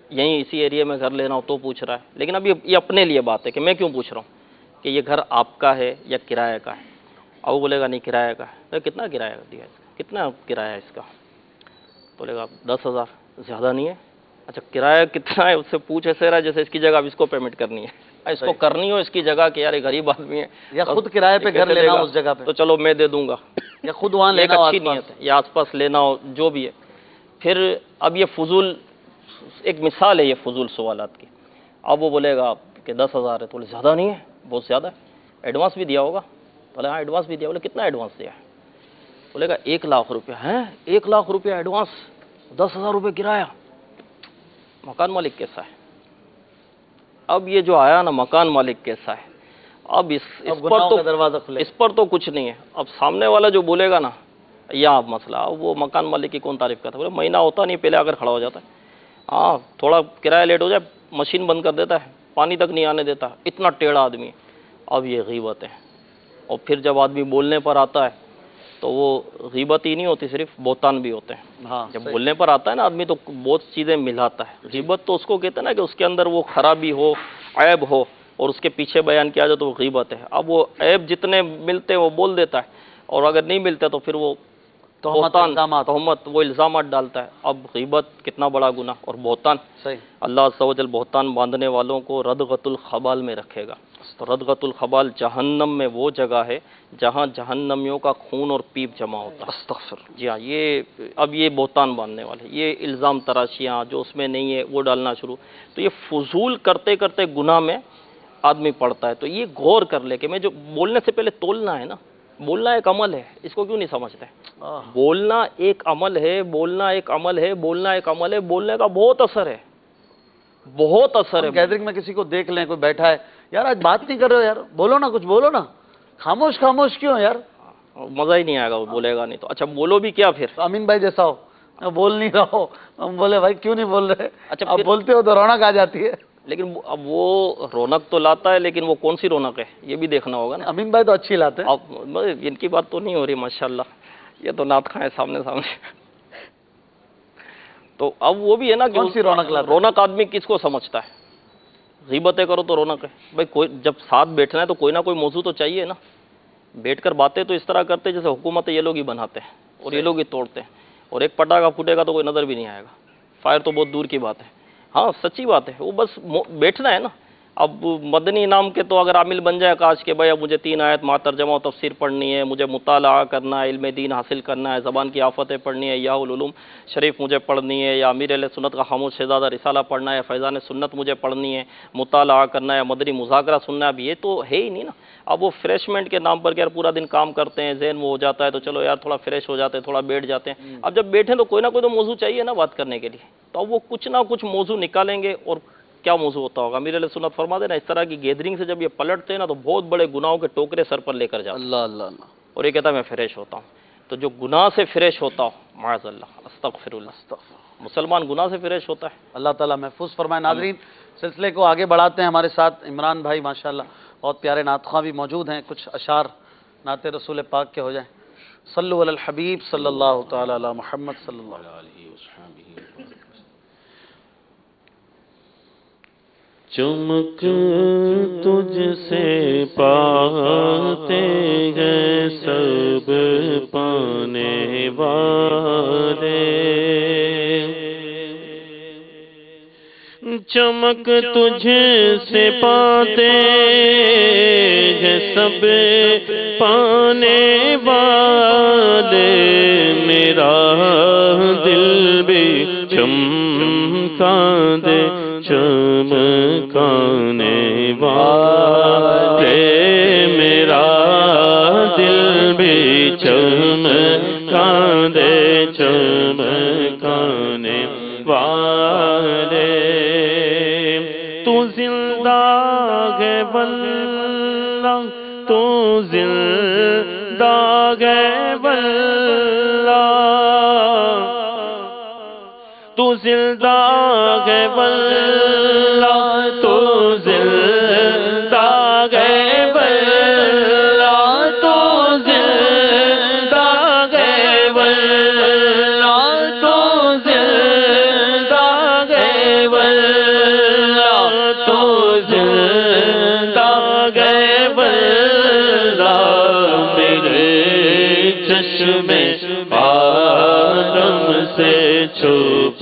یہیں اسی ایریا میں گھر لینا ہو تو پوچھ رہا ہے. لیکن اب یہ اپنے لیے بات ہے کہ میں کیوں پوچھ رہا ہوں کہ یہ گھر آپ کا ہے یا کرایہ کا ہے. اب وہ بولے گا نہیں کرایہ کا ہے. کتنا کرایہ دیا اس کا؟ کتنا کرایہ ہے اس کا؟ بولے گا 10,000. زیادہ نہیں ہے؟ اچھا کرایہ کتنا ہے اس سے پوچھ ایسے رہا جیسے اس کی جگہ اب اس کو پیمنٹ کرنی ہے، اس کو کرنی ہو اس کی جگہ کہ یار یہ غریب آدمی ہے یا خود کرایہ پہ گھر لینا ہو اس جگہ پہ تو چلو میں دے دوں گا، یا خود وہاں ایک لینا ہو اچھی نیت ہے، یا آس پاس لینا ہو جو بھی ہے. پھر اب یہ فضول ایک مثال ہے یہ فضول سوالات کی. اب وہ بولے گا کہ 10,000 ہے تو بولے زیادہ نہیں ہے بہت زیادہ ہے، ایڈوانس بھی دیا ہوگا؟ بولے ہاں ایڈوانس بھی دیا. بولے کتنا ایڈوانس دیا ہے؟ بولے گا 1,00,000 روپیہ. ہیں 1,00,000 روپیہ ایڈوانس، 10,000 روپے کرایہ. مکان مالک کیسا ہے؟ اب یہ جو آیا نا مکان مالک کیسا ہے، اب اس پر تو کچھ نہیں ہے. اب سامنے والا جو بولے گا نا یا مسئلہ وہ مکان مالک کی کون تعریف کرتا ہے؟ بولے مہینہ ہوتا نہیں پہلے اگر کھڑا ہو جاتا ہے، ہاں تھوڑا کرایہ لیٹ ہو جائے مشین بند کر دیتا ہے، پانی تک نہیں آنے دیتا، اتنا ٹیڑھا آدمی ہے. اب یہ غیبت ہے. اور پھر جب آدمی بولنے پر آتا ہے تو وہ غیبت ہی نہیں ہوتی، صرف بہتان بھی ہوتے ہیں. جب بولنے پر آتا ہے نا آدمی تو بہت چیزیں ملاتا ہے. غیبت تو اس کو کہتے ہیں نا کہ اس کے اندر وہ خرابی ہو، عیب ہو اور اس کے پیچھے بیان کیا جائے تو وہ غیبت ہے. اب وہ عیب جتنے ملتے ہیں وہ بول دیتا ہے، اور اگر نہیں ملتے تو پھر وہ تہمت وہ الزامات ڈالتا ہے. اب غیبت کتنا بڑا گناہ، اور بہتان اللہ عز و جل بہتان باندھنے والوں کو ردغۃ الخبال میں رکھے گا. تو ردغۃ الخبال جہنم میں وہ جگہ ہے جہاں جہنمیوں کا خون اور پیپ جمع ہوتا ہے. استغفر. جی ہاں یہ بہتان باندھنے والے، یہ الزام تراشیاں جو اس میں نہیں ہے وہ ڈالنا شروع. تو یہ فضول کرتے کرتے گناہ میں آدمی پڑتا ہے. تو یہ غور کر لے کہ میں جو بولنے سے پہلے تولنا ہے نا، بولنا ایک عمل ہے، اس کو کیوں نہیں سمجھتے؟ بولنا ایک عمل ہے، بولنا ایک عمل ہے، بولنا ایک عمل ہے. بولنے کا بہت اثر ہے، بہت اثر ہے. گیدرنگ میں کسی کو دیکھ لیں کوئی بیٹھا ہے، یار آج بات نہیں کر رہے ہو، یار بولو نا، کچھ بولو نا، خاموش خاموش کیوں یار؟ مزہ ہی نہیں آئے گا، وہ بولے گا نہیں تو. اچھا بولو بھی کیا پھر؟ امین بھائی جیسا ہو، بول نہیں رہا ہو، ہم بولے بھائی کیوں نہیں بول رہے؟ اچھا آپ بولتے ہو تو رونق آ جاتی ہے. لیکن اب وہ رونق تو لاتا ہے، لیکن وہ کون سی رونق ہے یہ بھی دیکھنا ہوگا نا. امین بھائی تو اچھی لاتے ہیں. اب ان کی بات تو نہیں ہو رہی ماشاءاللہ، یہ تو نعت خواہ ہے سامنے سامنے. تو اب وہ بھی ہے نا کہ رونق آدمی کس کو سمجھتا ہے؟ غیبتیں کرو تو رونق ہے بھائی. کوئی جب ساتھ بیٹھنا ہے تو کوئی نہ کوئی موضوع تو چاہیے نا. بیٹھ کر باتیں تو اس طرح کرتے جیسے حکومت یہ لوگ ہی بناتے ہیں اور یہ لوگ ہی توڑتے ہیں. اور ایک پٹاخہ پھوٹے گا تو کوئی نظر بھی نہیں آئے گا، فائر تو بہت دور کی بات ہے. ہاں سچی بات ہے، وہ بس بیٹھنا ہے نا. اب مدنی انعام کے تو اگر عامل بن جائے کاش کہ بھائی اب مجھے 3 آیت مع ترجمہ و تفسیر پڑھنی ہے، مجھے مطالعہ کرنا ہے، علم دین حاصل کرنا ہے، زبان کی آفتیں پڑھنی ہے، یا العلوم شریف مجھے پڑھنی ہے، یا امیر اہل سنت کا خاموش شہزادہ رسالہ پڑھنا ہے، فیضان سنت مجھے پڑھنی ہے، مطالعہ کرنا ہے، مدنی مذاکرہ سننا ہے. اب یہ تو ہے ہی نہیں نا. اب وہ فریشمنٹ کے نام پر کہ یار پورا دن کام کرتے ہیں، ذہن وہ ہو جاتا ہے تو چلو یار تھوڑا فریش ہو جاتے ہیں، تھوڑا بیٹھ جاتے ہیں. اب جب بیٹھیں تو کوئی نہ کوئی تو موضوع چاہیے نا بات کرنے کے لیے. تو اب وہ کچھ نہ کچھ موضوع نکالیں گے. اور کیا موضوع ہوتا ہوگا؟ امیر علیہ سنت فرما دینا اس طرح کی گیدرنگ سے جب یہ پلٹتے ہیں نا تو بہت بڑے گناہوں کے ٹوکرے سر پر لے کر جاتے ہیں. اللہ اللہ اللہ. اور یہ کہتا ہے میں فریش ہوتا ہوں. تو جو گناہ سے فریش ہوتا ہو، معاذ اللہ، استغفر اللہ، مسلمان گناہ سے فریش ہوتا ہے. اللہ تعالیٰ محفوظ فرمائے. ناظرین سلسلے کو آگے بڑھاتے ہیں. ہمارے ساتھ عمران بھائی ماشاءاللہ بہت پیارے نعت خواں بھی موجود ہیں. کچھ اشعار نعت رسول پاک کے ہو جائیں. صلو علی الحبیب صلی اللہ تعالی علی محمد صلی اللہ علیہ وسلم. چمک تجھ سے پاتے ہیں سب پانے والے، چمک تجھ سے پاتے ہیں سب پانے والے، میرا دل بھی چمکا دے چمکانے والے. بھی چمکانے چمکانے والے تو زندہ ہے واللہ تو زندہ ہے واللہ تو زندہ ہے واللہ تو زندہ ہے واللہ تو زندہ ہے واللہ تو زندہ ہے واللہ تو زندہ ہے واللہ میرے چشمے عالم سے چھپ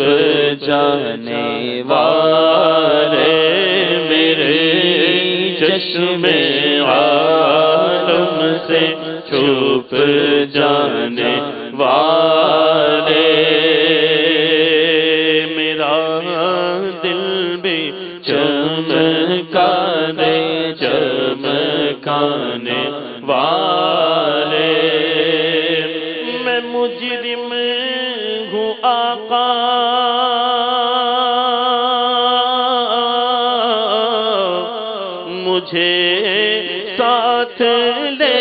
جانے والے میرے چشمے عالم سے چھپ جانے والے میرا دل بھی چمکانے چمکانے والے میں مجرم ہوں آقا مجھے ساتھ لے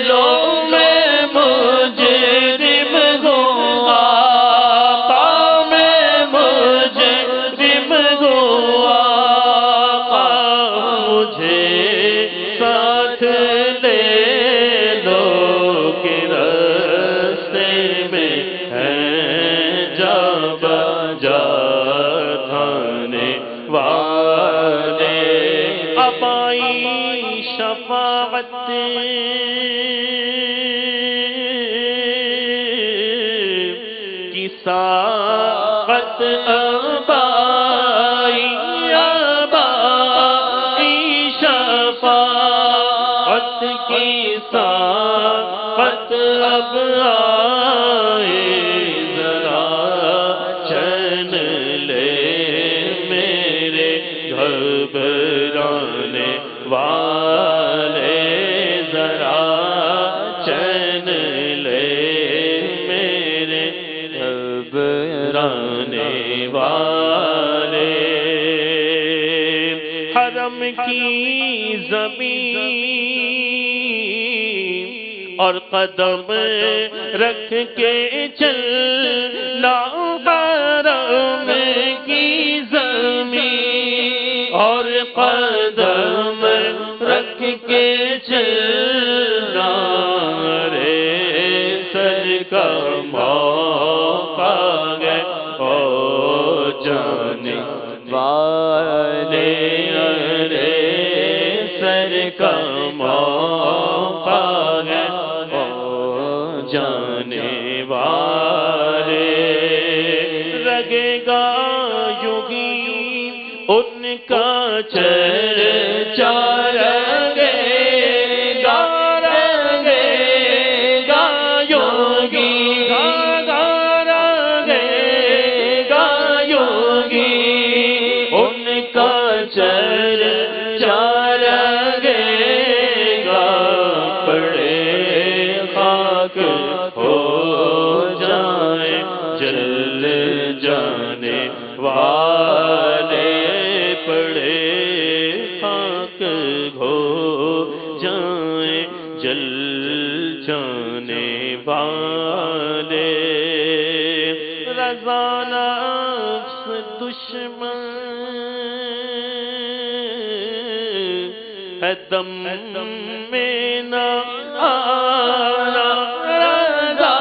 لو میں مجرم ہوں آقا میں مجرم ہوں آقا مجھے ساتھ لے لو کہ راستے میں ہے جا بجا تھانے والے اب آئی شفاعت کی ساعت اب آئی شفاعت کی ساعت اب آئی ذرا چین لے میرے گھبرانے والے ذرا چین لے میرے گھبرانے والے حرم کی زمین اور قدم رکھ کے چلنا حرم کی زمین اور قدم رکھ کے چلنا رے سر کا موقع ہے او جانے والے رے سر کا موقع ہے او جانے والے لگے گا یوگی ان کا چرچا رگے گا یوگی رگے گا یوگی ان کا چرچا رگے گا پڑے خاک ہو جائے جل جانے والے پڑے خاک ہو جائیں جل جانے والے رضا نفس دشمن ہے دم میں نہ آنا رضا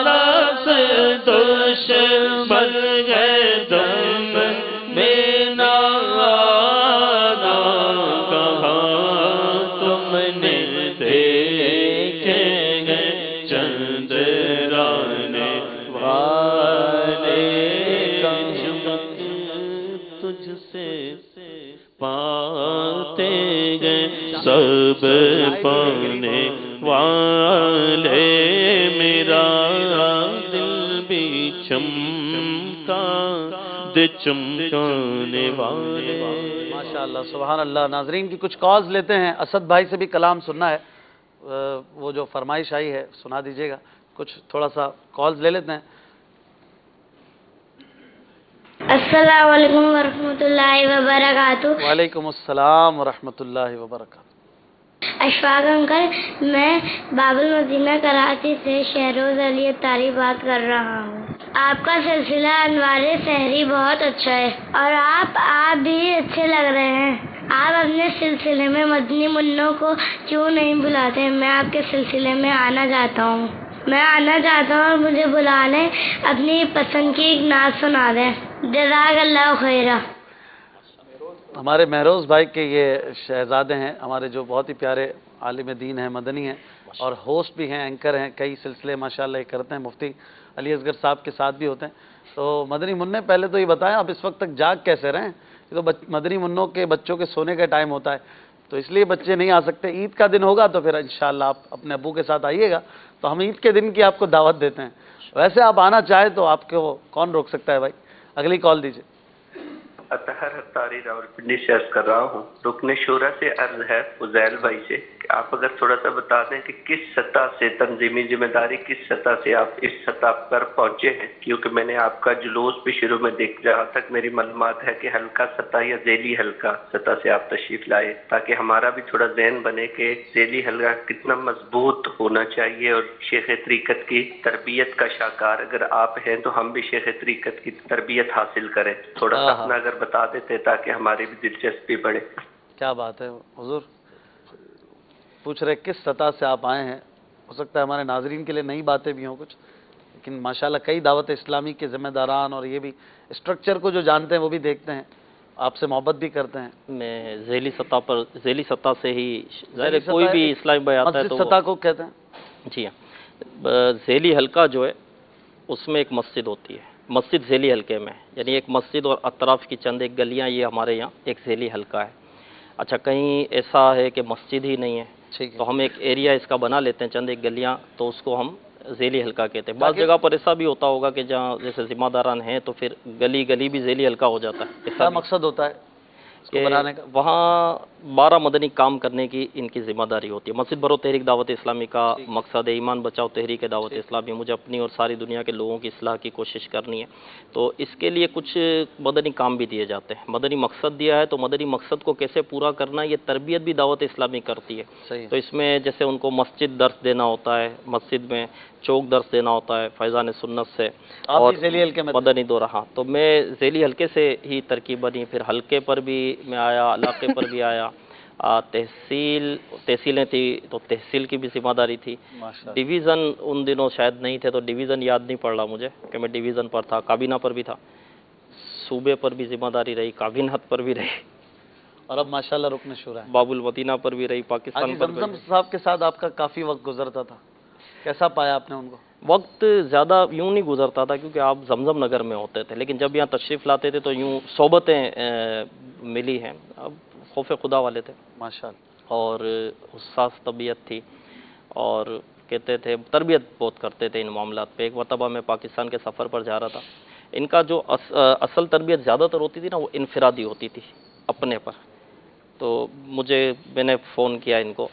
نفس دشمن ہے دم میں نہ آنا کہاں تم نے دیکھے گے چندرانے والے تجھ سے پاتے گئے سب پانے والے میرا دل بھی چمکا دے چمکانے والے ماشاءاللہ سبحان اللہ. ناظرین کی کچھ کالز لیتے ہیں. اسد بھائی سے بھی کلام سننا ہے. وہ جو فرمائش آئی ہے سنا دیجیے گا. کچھ تھوڑا سا کالز لے لیتے ہیں. السلام علیکم ورحمۃ اللہ وبرکاتہ. وعلیکم السلام ورحمۃ اللہ وبرکاتہ. اشفاق انکل، میں باب المدینہ کراچی سے شہروز علی اتاری بات کر رہا ہوں. آپ کا سلسلہ انوار سحری بہت اچھا ہے اور آپ بھی اچھے لگ رہے ہیں. آپ اپنے سلسلے میں مدنی منوں کو کیوں نہیں بلاتے؟ میں آپ کے سلسلے میں آنا چاہتا ہوں. اور مجھے بلا لیں، اپنی پسند کی ایک نعت سنا دیں. جزاک اللہ خیرہ. ہمارے مہروز بھائی کے یہ شہزادے ہیں ہمارے، جو بہت ہی پیارے عالم دین ہیں، مدنی ہیں اور ہوسٹ بھی ہیں، اینکر ہیں. کئی سلسلے ماشاءاللہ یہ کرتے ہیں. مفتی علی اصغر صاحب کے ساتھ بھی ہوتے ہیں. تو مدنی منع، پہلے تو یہ بتائیں آپ اس وقت تک جاگ کیسے رہے ہیں؟ یہ تو مدنی منوں کے بچوں کے سونے کا ٹائم ہوتا ہے، تو اس لیے بچے نہیں آ سکتے. عید کا دن ہوگا تو پھر انشاءاللہ آپ اپنے ابو کے ساتھ آئیے گا، تو ہم عید کے دن کی آپ کو دعوت دیتے ہیں. ویسے آپ آنا چاہیں تو آپ کو کون روک سکتا ہے بھائی. اگلی کال دیجیے. اطہر اتاری راولپنڈی سے عرض کر رہا ہوں. رکن شورا سے عرض ہے فضیل بھائی سے کہ آپ اگر تھوڑا سا بتا دیں کہ کس سطح سے تنظیمی ذمہ داری، کس سطح سے آپ اس سطح پر پہنچے ہیں، کیونکہ میں نے آپ کا جلوس بھی شروع میں دیکھ، جہاں تک میری معلومات ہے کہ ہلکا سطح یا ذیلی ہلکا سطح سے آپ تشریف لائے، تاکہ ہمارا بھی تھوڑا ذہن بنے کہ ذیلی ہلکا کتنا مضبوط ہونا چاہیے. اور شیخ طریقت کی تربیت کا شاکار اگر آپ ہیں تو ہم بھی شیخ طریقت کی تربیت حاصل کریں. تھوڑا سا اپنا اگر بتا دیتے تاکہ ہماری بھی دلچسپی بڑھے. کیا بات ہے حضور. پوچھ رہے کس سطح سے آپ آئے ہیں. ہو سکتا ہے ہمارے ناظرین کے لیے نئی باتیں بھی ہوں کچھ، لیکن ماشاءاللہ کئی دعوت اسلامی کے ذمہ داران اور یہ بھی اسٹرکچر کو جو جانتے ہیں وہ بھی دیکھتے ہیں، آپ سے محبت بھی کرتے ہیں. میں ذیلی سطح سے ہی کوئی بھی اسلامی بھائی آتا ہے تو سطح کو کہتے ہیں. جی ہاں، ذیلی حلقہ جو ہے اس میں ایک مسجد ہوتی ہے. مسجد ذیلی حلقے میں، یعنی ایک مسجد اور اطراف کی چند ایک گلیاں، یہ ہمارے یہاں ایک ذیلی حلقہ ہے. اچھا، کہیں ایسا ہے کہ مسجد ہی نہیں ہے تو ہم ایک ایریا اس کا بنا لیتے ہیں، چند ایک گلیاں، تو اس کو ہم ذیلی حلقہ کہتے ہیں. بعض جگہ پر ایسا بھی ہوتا ہوگا کہ جہاں جیسے ذمہ داران ہیں تو پھر گلی گلی بھی ذیلی حلقہ ہو جاتا ہے. کیا مقصد ہوتا ہے کہ وہاں 12 مدنی کام کرنے کی ان کی ذمہ داری ہوتی ہے. مسجد بھرو تحریک دعوت اسلامی کا مقصد ہے ایمان بچاؤ تحریک دعوت اسلامی. مجھے اپنی اور ساری دنیا کے لوگوں کی اصلاح کی کوشش کرنی ہے، تو اس کے لیے کچھ مدنی کام بھی دیے جاتے ہیں. مدنی مقصد دیا ہے تو مدنی مقصد کو کیسے پورا کرنا ہے، یہ تربیت بھی دعوت اسلامی کرتی ہے. تو اس میں جیسے ان کو مسجد درس دینا ہوتا ہے، مسجد میں چوک درس دینا ہوتا ہے فیضان سنت سے، اور مدنی دورہ. ہاں، تو میں ذیلی حلقے سے ہی ترکیب بنی، پھر حلقے پر بھی میں آیا، علاقے پر بھی آیا. تحصیلیں تھی تو تحصیل کی بھی ذمہ داری تھی. ڈویژن ان دنوں شاید نہیں تھے تو ڈویژن یاد نہیں پڑ رہا مجھے کہ میں ڈویژن پر تھا. کابینہ پر بھی تھا، صوبے پر بھی ذمہ داری رہی، کابینہ پر بھی رہی، اور اب ماشاءاللہ رکن شورا ہے. باب المدینہ پر بھی رہی، پاکستان پر بھی. زمزم صاحب کے ساتھ آپ کا کافی وقت گزرتا تھا، کیسا پایا آپ نے ان کو؟ وقت زیادہ یوں نہیں گزرتا تھا کیونکہ آپ زمزم نگر میں ہوتے تھے، لیکن جب یہاں تشریف لاتے تھے تو یوں صحبتیں ملی ہیں. اب خوف خدا والے تھے ماشاءاللہ، اور حساس طبیعت تھی، اور کہتے تھے تربیت بہت کرتے تھے ان معاملات پہ. ایک مرتبہ میں پاکستان کے سفر پر جا رہا تھا. ان کا جو اصل تربیت زیادہ تر ہوتی تھی نا، وہ انفرادی ہوتی تھی اپنے پر. تو میں نے فون کیا ان کو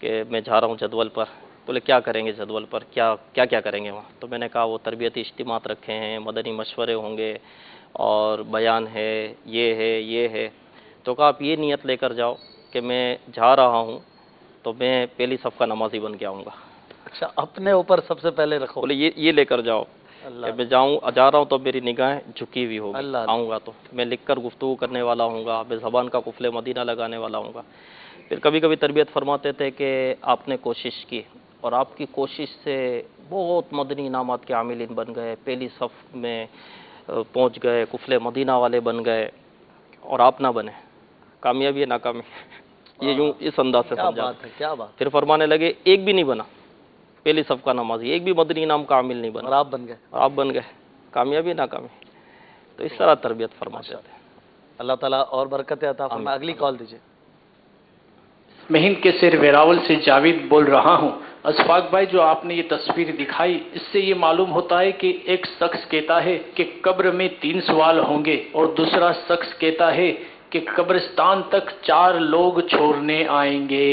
کہ میں جا رہا ہوں جدول پر. بولے کیا کریں گے جدول پر، کیا کریں گے وہاں؟ تو میں نے کہا وہ تربیتی اجتماعات رکھے ہیں، مدنی مشورے ہوں گے اور بیان ہے، یہ ہے. تو کہا آپ یہ نیت لے کر جاؤ کہ میں جا رہا ہوں تو میں پہلی صف کا نمازی بن کے آؤں گا. اچھا، اپنے اوپر سب سے پہلے رکھو. بولے یہ لے کر جاؤ کہ میں جا رہا ہوں تو میری نگاہیں جھکی ہوئی ہوگی. آؤں گا تو میں لکھ کر گفتگو کرنے والا ہوں گا، میں زبان کا قفل مدینہ لگانے والا ہوں گا. پھر کبھی کبھی تربیت فرماتے تھے کہ آپ نے کوشش کی اور آپ کی کوشش سے بہت مدنی انعامات کے عاملین بن گئے، پہلی صف میں پہنچ گئے، قفل مدینہ والے بن گئے، اور آپ نہ بنے. کامیابی ہے ناکامی، یہ یوں اس انداز سے سمجھا. کیا بات. پھر فرمانے لگے ایک بھی نہیں بنا پہلی صف کا نمازی، ایک بھی مدنی انعام کا عامل نہیں بنا، اور آپ بن گئے. کامیابی ناکامی. تو اس طرح تربیت فرماتے تھے. اللہ تعالیٰ اور برکت عطا فرمائے. اگلی کال دیجیے. میں ہند کے سر ویراول سے جاوید بول رہا ہوں. اشفاق بھائی، جو آپ نے یہ تصویر دکھائی، اس سے یہ معلوم ہوتا ہے کہ ایک شخص کہتا ہے کہ قبر میں 3 سوال ہوں گے، اور دوسرا شخص کہتا ہے کہ قبرستان تک 4 لوگ چھوڑنے آئیں گے.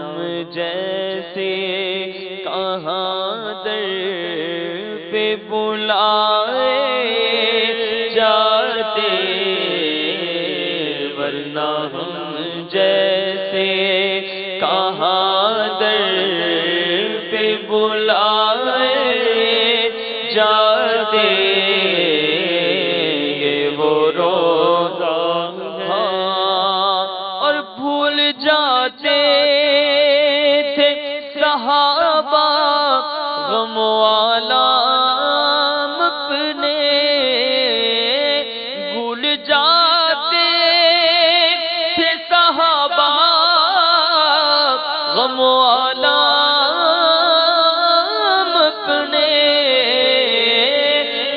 ہم جیسے کہاں در پہ بلائے جاتے، ورنہ ہم جیسے کہاں در پہ بلائے جاتے، یہ وہ روزہ ہاں، اور بھول جاتے تھے صحابہ غم والا اپنے، بھول جاتے تھے صحابہ غم والا اپنے،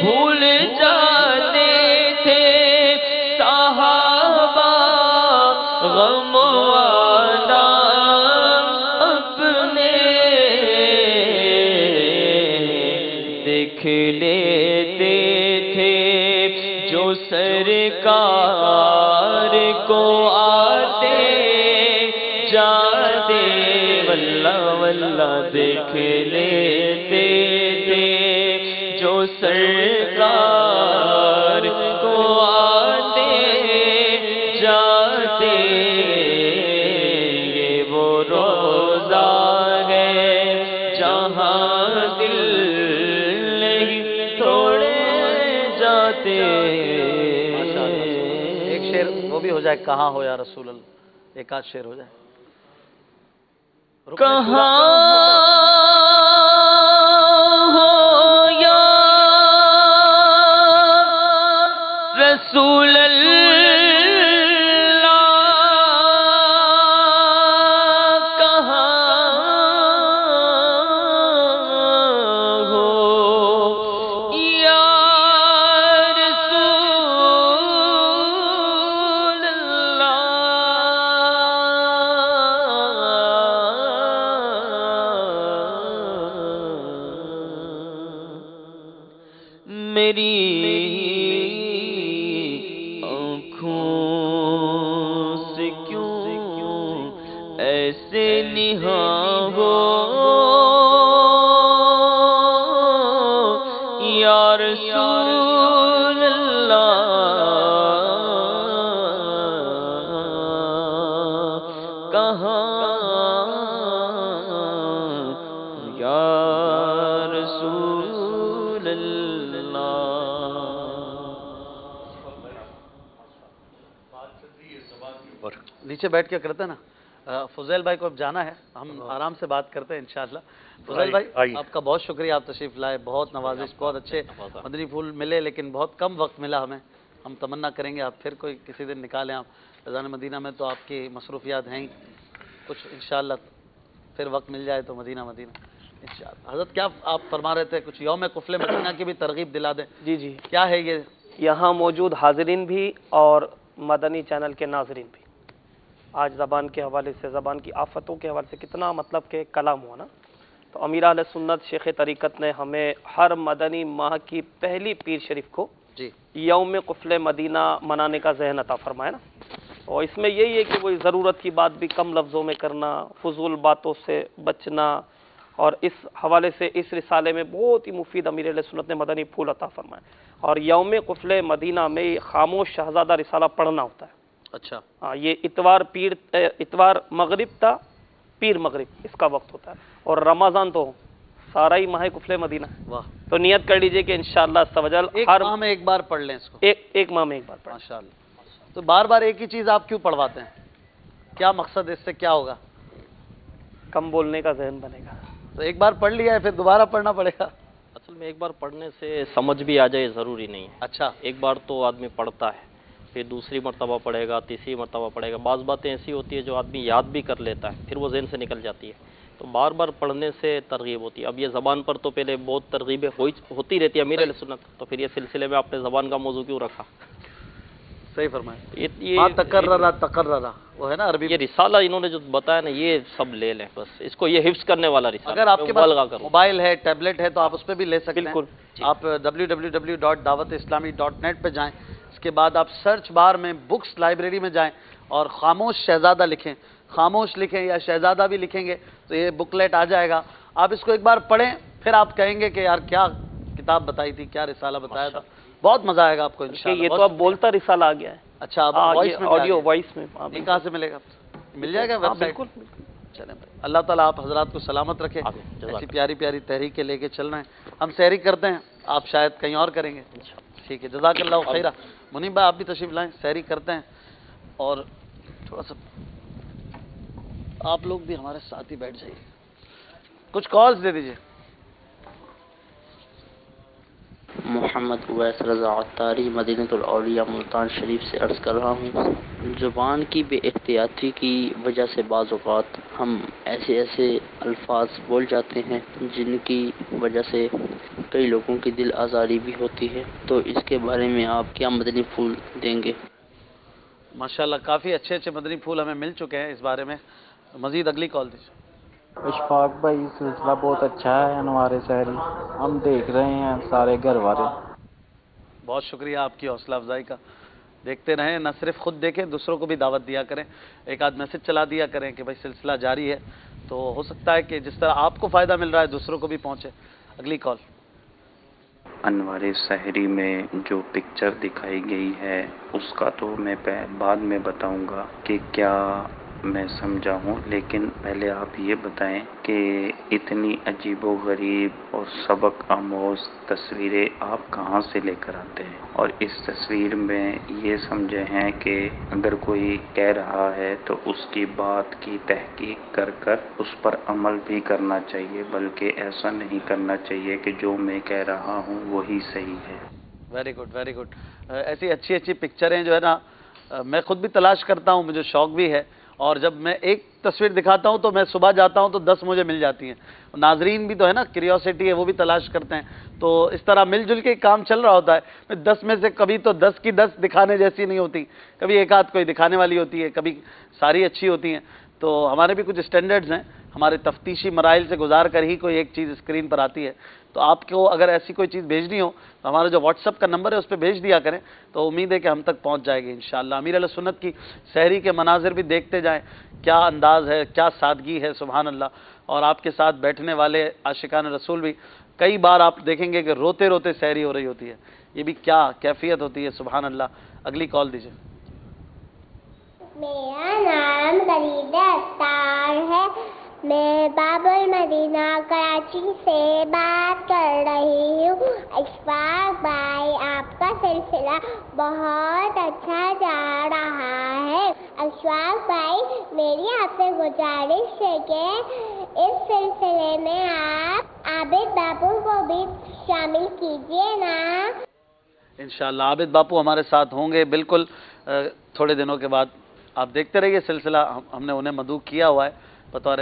بھول جاتے تھے صحابہ غم والا اپنے، دیکھ لیتے تھے جو سرکار کو آتے جاتے، واللہ واللہ دیکھ لیتے تھے جو سرکار کو آتے جاتے، یہ وہ روزہ ہے جہاں دل نہیں توڑے جاتے۔ ایک شعر وہ بھی ہو جائے، کہاں ہو یا رسول اللہ، ایک آدھ شعر ہو جائے۔ کہاں ہو یا رسول اللہ، کہاں ہو یا رسول اللہ، میری آنکھوں سے کیوں ایسے نہاں ہو یا رسول اللہ، کہاں یا رسول اللہ۔ نیچے بیٹھ کے کرتے ہیں نا۔ فضیل بھائی کو اب جانا ہے، ہم آرام سے بات کرتے ہیں انشاءاللہ۔ فضیل بھائی آپ کا بہت شکریہ، آپ تشریف لائے، بہت نوازش، بہت اچھے مدنی پھول ملے، لیکن بہت کم وقت ملا ہمیں۔ ہم تمنا کریں گے آپ پھر کوئی کسی دن نکالیں، آپ فیضان مدینہ میں تو آپ کی مصروفیات ہیں ہی، کچھ انشاءاللہ پھر وقت مل جائے تو مدینہ انشاءاللہ۔ حضرت کیا آپ فرما رہے تھے، کچھ یوم قفل مدینہ کی بھی ترغیب دلا دیں؟ جی جی، کیا ہے یہ؟ یہاں موجود حاضرین بھی اور مدنی چینل کے ناظرین بھی، آج زبان کے حوالے سے، زبان کی آفتوں کے حوالے سے کتنا مطلب کہ کلام ہوا نا، تو امیر اہل سنت شیخ طریقت نے ہمیں ہر مدنی ماہ کی پہلی پیر شریف کو جی یوم قفل مدینہ منانے کا ذہن عطا فرمایا نا، اور اس میں یہی ہے کہ وہ ضرورت کی بات بھی کم لفظوں میں کرنا، فضول باتوں سے بچنا، اور اس حوالے سے اس رسالے میں بہت ہی مفید امیر اہل سنت نے مدنی پھول عطا فرمایا، اور یوم قفل مدینہ میں خاموش شہزادہ رسالہ پڑھنا ہوتا ہے۔ اچھا ہاں، یہ اتوار مغرب تا پیر مغرب اس کا وقت ہوتا ہے، اور رمضان تو سارا ہی ماہ قفل مدینہ ہے۔ واہ، تو نیت کر لیجئے کہ انشاءاللہ استوجل ہر ماہ میں ایک بار پڑھ لیں اس کو، ایک ماہ میں ایک بار پڑھیں۔ ماشاءاللہ۔ تو بار بار ایک ہی چیز آپ کیوں پڑھواتے ہیں؟ کیا مقصد اس سے کیا ہوگا؟ کم بولنے کا ذہن بنے گا۔ تو ایک بار پڑھ لیا ہے پھر دوبارہ پڑھنا پڑے گا؟ اصل میں ایک بار پڑھنے سے سمجھ بھی آ جائے ضروری نہیں ہے۔ اچھا، ایک بار تو آدمی پڑھتا ہے، پھر دوسری مرتبہ پڑھے گا، تیسری مرتبہ پڑھے گا، بعض باتیں ایسی ہوتی ہے جو آدمی یاد بھی کر لیتا ہے، پھر وہ ذہن سے نکل جاتی ہے، تو بار بار پڑھنے سے ترغیب ہوتی ہے۔ اب یہ زبان پر تو پہلے بہت ترغیبیں ہوتی رہتی ہے امیر علیہ سنت، تو پھر یہ سلسلے میں آپ نے زبان کا موضوع کیوں رکھا؟ صحیح فرمایا۔ یہ تقررہ وہ ہے نا عربی، یہ رسالہ انہوں نے جو بتایا نا، یہ سب لے لیں بس، اس کو یہ حفظ کرنے والا رسالہ۔ اگر آپ کے پاس موبائل ہے، ٹیبلٹ ہے، تو آپ اس پہ بھی لے سکتے ہیں۔ بالکل، آپ www.dawatislami.net پہ جائیں، اس کے بعد آپ سرچ بار میں بکس لائبریری میں جائیں اور خاموش شہزادہ لکھیں۔ خاموش لکھیں یا شہزادہ بھی لکھیں گے تو یہ بکلیٹ آ جائے گا. آپ اس کو ایک بار پڑھیں, پھر آپ کہیں گے کہ یار کیا کتاب بتائی تھی, کیا رسالہ بتایا تھا. بہت مزہ آئے گا آپ کو انشاءاللہ. یہ تو اب بولتا رسالہ آ گیا ہے. اچھا, اب وائس میں آڈیو وائس میں یہ کہاں سے ملے گا؟ مل جائے گا ویب سائٹ. بالکل. چلیں بھائی, اللہ تعالیٰ آپ حضرات کو سلامت رکھے. ایسی پیاری پیاری تحریکیں لے کے چل رہے ہیں. ہم سحری کرتے ہیں, آپ شاید کہیں اور کریں گے. ٹھیک ہے, جزاک اللہ خیرہ. منیب بھائی آپ بھی تشریف لائیں, سحری کرتے ہیں. اور تھوڑا سا آپ لوگ بھی ہمارے ساتھ ہی بیٹھ جائیے, کچھ کالز دے دیجیے. محمد اویس رضا عطاری مدینۃ الاولیاء ملتان شریف سے عرض کر رہا ہوں. زبان کی بے احتیاطی کی وجہ سے بعض اوقات ہم ایسے الفاظ بول جاتے ہیں جن کی وجہ سے کئی لوگوں کی دل آزاری بھی ہوتی ہے, تو اس کے بارے میں آپ کیا مدنی پھول دیں گے؟ ماشاءاللہ کافی اچھے اچھے مدنی پھول ہمیں مل چکے ہیں اس بارے میں. مزید اگلی کال دیجیے. اشفاق بھائی سلسلہ بہت اچھا ہے ہمارے سحری, ہم دیکھ رہے ہیں سارے گھر والے. بہت شکریہ آپ کی حوصلہ افزائی کا. دیکھتے رہیں, نہ صرف خود دیکھیں دوسروں کو بھی دعوت دیا کریں, ایک آدھ میسج چلا دیا کریں کہ بھائی سلسلہ جاری ہے, تو ہو سکتا ہے کہ جس طرح آپ کو فائدہ مل رہا ہے دوسروں کو بھی پہنچے. اگلی کال. انوار سحری میں جو پکچر دکھائی گئی ہے اس کا تو میں بعد میں بتاؤں گا کہ کیا میں سمجھا ہوں, لیکن پہلے آپ یہ بتائیں کہ اتنی عجیب و غریب اور سبق آموز تصویریں آپ کہاں سے لے کر آتے ہیں, اور اس تصویر میں یہ سمجھے ہیں کہ اگر کوئی کہہ رہا ہے تو اس کی بات کی تحقیق کر کر اس پر عمل بھی کرنا چاہیے, بلکہ ایسا نہیں کرنا چاہیے کہ جو میں کہہ رہا ہوں وہی صحیح ہے. Very good very good. ایسی اچھی اچھی پکچریں جو ہے نا میں خود بھی تلاش کرتا ہوں, مجھے شوق بھی ہے, اور جب میں ایک تصویر دکھاتا ہوں تو میں صبح جاتا ہوں تو 10 مجھے مل جاتی ہیں. ناظرین بھی تو ہے نا, کیوریوسٹی ہے, وہ بھی تلاش کرتے ہیں. تو اس طرح مل جل کے کام چل رہا ہوتا ہے. 10 میں سے کبھی تو 10 کی 10 دکھانے جیسی نہیں ہوتی, کبھی ایک آدھ کوئی دکھانے والی ہوتی ہے, کبھی ساری اچھی ہوتی ہیں. تو ہمارے بھی کچھ اسٹینڈرڈز ہیں, ہمارے تفتیشی مراحل سے گزار کر ہی کوئی ایک چیز اسکرین پر آتی ہے. تو آپ کو اگر ایسی کوئی چیز بھیجنی ہو تو ہمارا جو واٹس ایپ کا نمبر ہے اس پہ بھیج دیا کریں, تو امید ہے کہ ہم تک پہنچ جائے گی انشاءاللہ. امیر علیہ سنت کی سحری کے مناظر بھی دیکھتے جائیں, کیا انداز ہے, کیا سادگی ہے, سبحان اللہ. اور آپ کے ساتھ بیٹھنے والے عاشقان رسول بھی کئی بار آپ دیکھیں گے کہ روتے روتے سحری ہو رہی ہوتی ہے. یہ بھی کیا کیفیت ہوتی ہے, سبحان اللہ. اگلی کال دیجیے. میرا نام غریب اتار ہے, میں باب المدینہ کراچی سے بات کر رہی ہوں. اشفاق بھائی آپ کا سلسلہ بہت اچھا جا رہا ہے. اشفاق بھائی میری آپ سے گزارش ہے کہ اس سلسلے میں آپ عابد باپو کو بھی شامل کیجیے نا. انشاءاللہ عابد باپو ہمارے ساتھ ہوں گے بالکل تھوڑے دنوں کے بعد. آپ دیکھتے رہیے سلسلہ, ہم نے انہیں مدعو کیا ہوا ہے بطور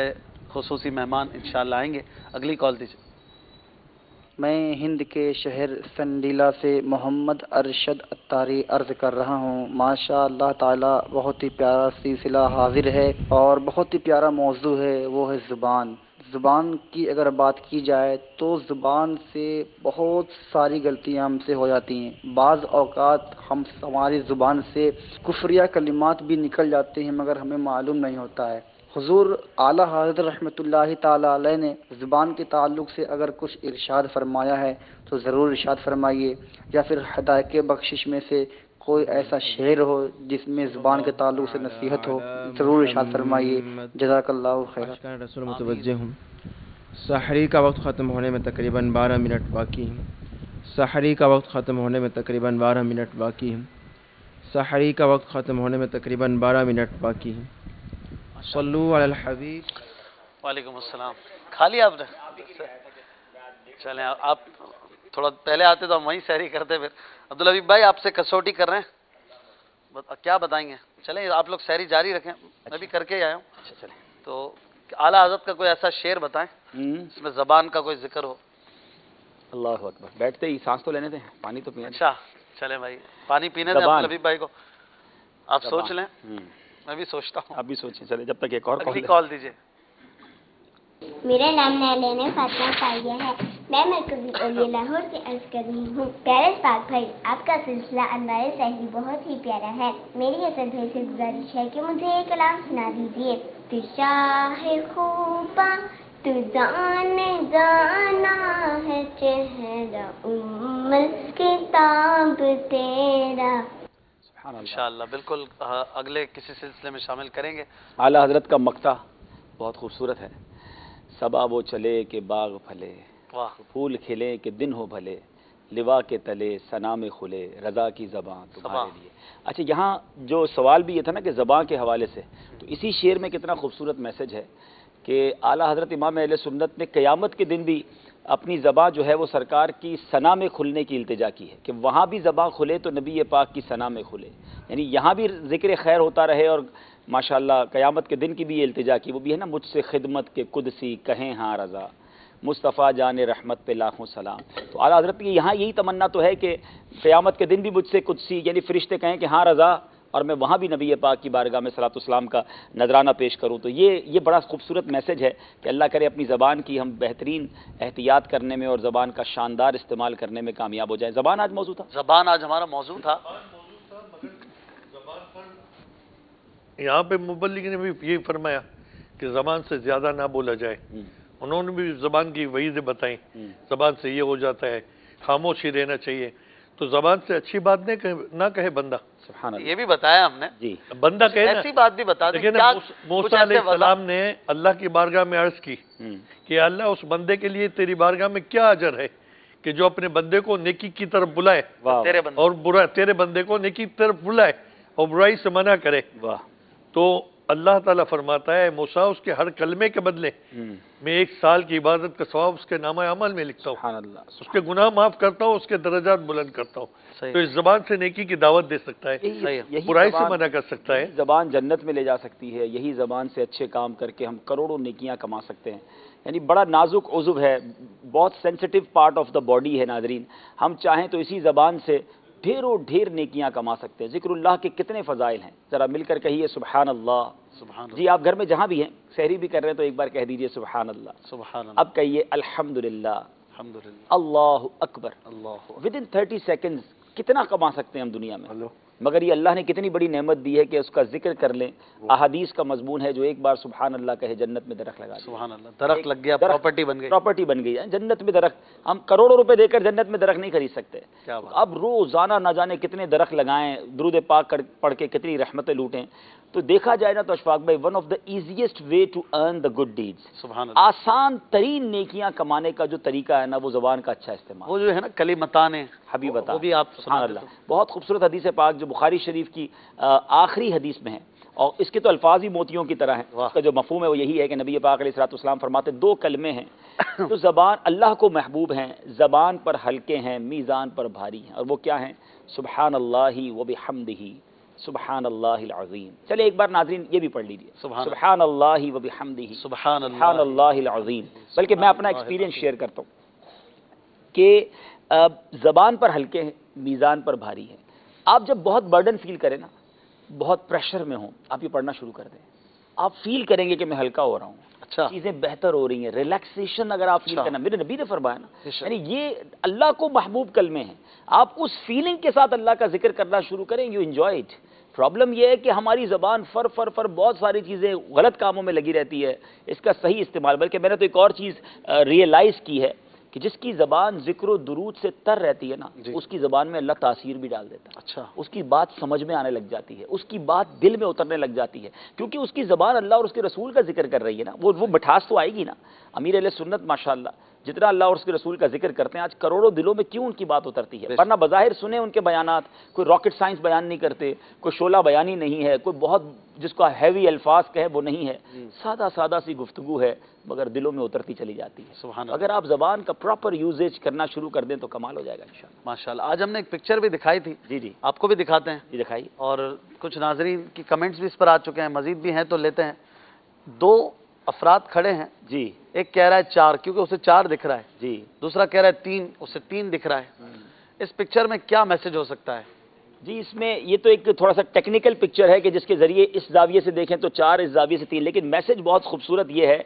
خصوصی مہمان, انشاءاللہ آئیں گے. اگلی کال دیجیے. میں ہند کے شہر سنڈیلا سے محمد ارشد اتاری عرض کر رہا ہوں. ماشاء اللہ تعالی بہت ہی پیارا سلسلہ حاضر ہے اور بہت ہی پیارا موضوع ہے, وہ ہے زبان. زبان کی اگر بات کی جائے تو زبان سے بہت ساری غلطیاں ہم سے ہو جاتی ہیں. بعض اوقات ہماری زبان سے کفریہ کلمات بھی نکل جاتے ہیں مگر ہمیں معلوم نہیں ہوتا ہے. حضور اعلیٰ حضرت رحمۃ اللہ تعالی علیہ نے زبان کے تعلق سے اگر کچھ ارشاد فرمایا ہے تو ضرور ارشاد فرمائیے, یا پھر ہدایت بخشش میں سے کوئی ایسا شعر ہو جس میں زبان کے تعلق سے نصیحت ہو, ضرور ارشاد فرمائیے. جزاک اللہ خیر. رسول متوجہ ہوں. سحری کا وقت ختم ہونے میں تقریباً 12 منٹ باقی ہیں. سحری کا وقت ختم ہونے میں تقریباً 12 منٹ باقی ہیں. سحری کا وقت ختم ہونے میں تقریباً 12 منٹ باقی ہیں. صلو علی الحبیب. وعلیکم السلام. کھا لیا آپ نے؟ چلیں آپ تھوڑا پہلے آتے تو ہم وہیں سحری کرتے. پھر عبدالحبیب بھائی آپ سے کسوٹی کر رہے ہیں, کیا بتائیں گے؟ چلیں آپ لوگ سحری جاری رکھیں, میں بھی کر کے ہی آیا ہوں. اچھا چلیں. تو اعلیٰ حضرت کا کوئی ایسا شعر بتائیں اس میں زبان کا کوئی ذکر ہو. اللہ اکبر. بیٹھتے ہی سانس تو لینے دیں, پانی تو پینے. اچھا چلیں بھائی, پانی پینے دیں عبدالحبیب بھائی کو. آپ سوچ لیں, میں بھی سوچتا ہوں. آپ بھی سوچیں. چلے جب تک ایک اور کال دیجیے. میرا نام نالینہ فاطمہ طاہیہ ہے, میں مرکزی اولیاء لاہور سے عرض کر رہی ہوں. پیارے اشفاق بھائی آپ کا سلسلہ انوار سحری بہت ہی پیارا ہے. میری حسد بھائی سے گزارش ہے کہ مجھے یہ کلام سنا دیجیے. تو شاہ خوبا تو جان جانا ہے چہرہ کتاب تیرا. انشاءاللہ بالکل اگلے کسی سلسلے میں شامل کریں گے. اعلیٰ حضرت کا مقطع بہت خوبصورت ہے. صبا وہ چلے کہ باغ پھلے، پھول کھلے کہ دن ہو بھلے، لوا کے تلے ثنا میں کھلے، رضا کی زباں تمہارے لیے. اچھا، یہاں جو سوال بھی یہ تھا نا کہ زباں کے حوالے سے، تو اسی شعر میں کتنا خوبصورت میسج ہے کہ اعلیٰ حضرت امام اہل سنت نے قیامت کے دن بھی اپنی زباں جو ہے وہ سرکار کی ثنا میں کھلنے کی التجا کی ہے کہ وہاں بھی زباں کھلے تو نبی پاک کی ثنا میں کھلے، یعنی یہاں بھی ذکر خیر ہوتا رہے. اور ماشاءاللہ قیامت کے دن کی بھی یہ التجا کی، وہ بھی ہے نا، مجھ سے خدمت کے قدسی کہیں ہاں رضا، مصطفیٰ جان رحمت پہ لاکھوں سلام. تو اعلیٰ حضرت کی یہاں یہی تمنا تو ہے کہ قیامت کے دن بھی مجھ سے قدسی یعنی فرشتے کہیں کہ ہاں رضا، اور میں وہاں بھی نبی پاک کی بارگاہ میں صلاۃ والسلام کا نذرانہ پیش کروں. تو یہ بڑا خوبصورت میسج ہے کہ اللہ کرے اپنی زبان کی ہم بہترین احتیاط کرنے میں اور زبان کا شاندار استعمال کرنے میں کامیاب ہو جائیں. زبان آج موضوع تھا، زبان آج ہمارا موضوع تھا. یہاں پہ مبلغ نے بھی یہ فرمایا کہ زبان سے زیادہ نہ بولا جائے. انہوں نے بھی زبان کی وعیدیں بتائیں، زبان سے یہ ہو جاتا ہے، خاموش ہی رہنا چاہیے. تو زبان سے اچھی بات نہ کہے بندہ. سبحان اللہ، یہ بھی بتایا ہم نے. جی، بندہ کہے نا، ایسی بات بھی بتا دیں. موسیٰ علیہ السلام نے اللہ کی بارگاہ میں عرض کی کہ اللہ اس بندے کے لیے تیری بارگاہ میں کیا اجر ہے کہ جو اپنے بندے کو نیکی کی طرف بلائے اور تیرے بندے کو نیکی کی طرف بلائے اور برائی سے منع کرے. تو اللہ تعالیٰ فرماتا ہے موسیٰ اس کے ہر کلمے کے بدلے میں 1 سال کی عبادت کا ثواب اس کے نامہ عمل میں لکھتا ہوں، اس کے گناہ معاف کرتا ہوں، اس کے درجات بلند کرتا ہوں. تو اس زبان سے نیکی کی دعوت دے سکتا ہے، برائی سے منع کر سکتا ہے. زبان جنت میں لے جا سکتی ہے. یہی زبان سے اچھے کام کر کے ہم کروڑوں نیکیاں کما سکتے ہیں. یعنی بڑا نازک عضو ہے، بہت sensitive part of the body ہے. ناظرین، ہم چاہیں تو اسی زبان سے ڈھیروں ڈھیر نیکیاں کما سکتے ہیں. ذکر اللہ کے کتنے فضائل ہیں، ذرا مل کر کہیے سبحان اللہ. جی، آپ گھر میں جہاں بھی ہیں، سحری بھی کر رہے ہیں تو ایک بار کہہ دیجئے سبحان اللہ. سبحان اللہ. اب کہیے الحمدللہ، اللہ اکبر. ود ان 30 سیکنڈز کتنا کما سکتے ہیں ہم دنیا میں. مگر یہ اللہ نے کتنی بڑی نعمت دی ہے کہ اس کا ذکر کر لیں. احادیث کا مضمون ہے جو ایک بار سبحان اللہ کہے جنت میں درخت لگا. سبحان اللہ، درخت لگ گیا، پراپرٹی بن گئی. پراپرٹی بن گئی جنت میں درخت. ہم کروڑوں روپے دے کر جنت میں درخت نہیں خرید سکتے. اب روزانہ نہ جانے کتنے درخت لگائیں، درود پاک پڑھ کے کتنی رحمتیں لوٹیں. تو دیکھا جائے نا تو اشفاق بھائی، one of the easiest way to earn the good deeds, آسان ترین نیکیاں کمانے کا جو طریقہ ہے نا وہ زبان کا اچھا استعمال. وہ جو ہے نا کلمتان حبیبتا، وہ بھی آپ سبحان اللہ. بہت خوبصورت حدیث پاک جو بخاری شریف کی آخری حدیث میں ہے، اور اس کے تو الفاظ ہی موتیوں کی طرح ہیں. اس کا جو مفہوم ہے وہ یہی ہے کہ نبی پاک علیہ الصلوۃ والسلام فرماتے 2 کلمے ہیں جو زبان اللہ کو محبوب ہیں، زبان پر ہلکے ہیں، میزان پر بھاری ہیں. اور وہ کیا ہیں؟ سبحان اللہ و بحمدہ، سبحان اللہ العظیم. چلے ایک بار ناظرین یہ بھی پڑھ لیجیے، سبحان اللہ و بحمدہ، سبحان اللہ العظیم. بلکہ میں اپنا ایکسپیرینس شیئر کرتا ہوں کہ زبان پر ہلکے ہیں، میزان پر بھاری ہیں. آپ جب بہت برڈن فیل کریں نا، بہت پریشر میں ہوں، آپ یہ پڑھنا شروع کر دیں. آپ فیل کریں گے کہ میں ہلکا ہو رہا ہوں، اچھا چیزیں بہتر ہو رہی ہیں. ریلیکسیشن اگر آپ فیل کرنا، میرے نبی نے فرمایا نا، یعنی یہ اللہ کو محبوب کلمے ہیں. آپ اس فیلنگ کے ساتھ اللہ کا ذکر کرنا شروع کریں، یو انجوائے اٹ. پرابلم یہ ہے کہ ہماری زبان فر بہت ساری چیزیں غلط کاموں میں لگی رہتی ہے. اس کا صحیح استعمال، بلکہ میں نے تو ایک اور چیز ریئلائز کی ہے کہ جس کی زبان ذکر و درود سے تر رہتی ہے نا، اس کی زبان میں اللہ تاثیر بھی ڈال دیتا ہے. اچھا، اس کی بات سمجھ میں آنے لگ جاتی ہے، اس کی بات دل میں اترنے لگ جاتی ہے، کیونکہ اس کی زبان اللہ اور اس کے رسول کا ذکر کر رہی ہے نا. وہ مٹھاس تو آئے گی نا. امیر اہل سنت ماشاءاللہ جتنا اللہ اور اس کے رسول کا ذکر کرتے ہیں، آج کروڑوں دلوں میں کیوں ان کی بات اترتی ہے؟ ورنہ بظاہر سنیں ان کے بیانات، کوئی راکٹ سائنس بیان نہیں کرتے، کوئی شعلہ بیانی نہیں ہے، کوئی بہت جس کو ہیوی الفاظ کہے وہ نہیں ہے. سادہ سی گفتگو ہے مگر دلوں میں اترتی چلی جاتی ہے. سبحان اللہ. اگر آپ زبان کا پراپر یوزیج کرنا شروع کر دیں تو کمال ہو جائے گا انشاءاللہ. ماشاءاللہ. آج ہم نے ایک پکچر بھی دکھائی تھی، جی آپ کو بھی دکھاتے ہیں. جی دکھائیے. اور کچھ ناظرین کی کمنٹس بھی اس پر آ چکے ہیں، مزید بھی ہیں تو لیتے ہیں. 2 افراد کھڑے ہیں جی. ایک کہہ رہا ہے 4 کیونکہ اسے 4 دکھ رہا ہے جی. دوسرا کہہ رہا ہے 3، اسے 3 دکھ رہا ہے. اس پکچر میں کیا میسج ہو سکتا ہے؟ جی اس میں یہ تو ایک تھوڑا سا ٹیکنیکل پکچر ہے کہ جس کے ذریعے اس زاویے سے دیکھیں تو 4، اس زاویے سے 3، لیکن میسج بہت خوبصورت یہ ہے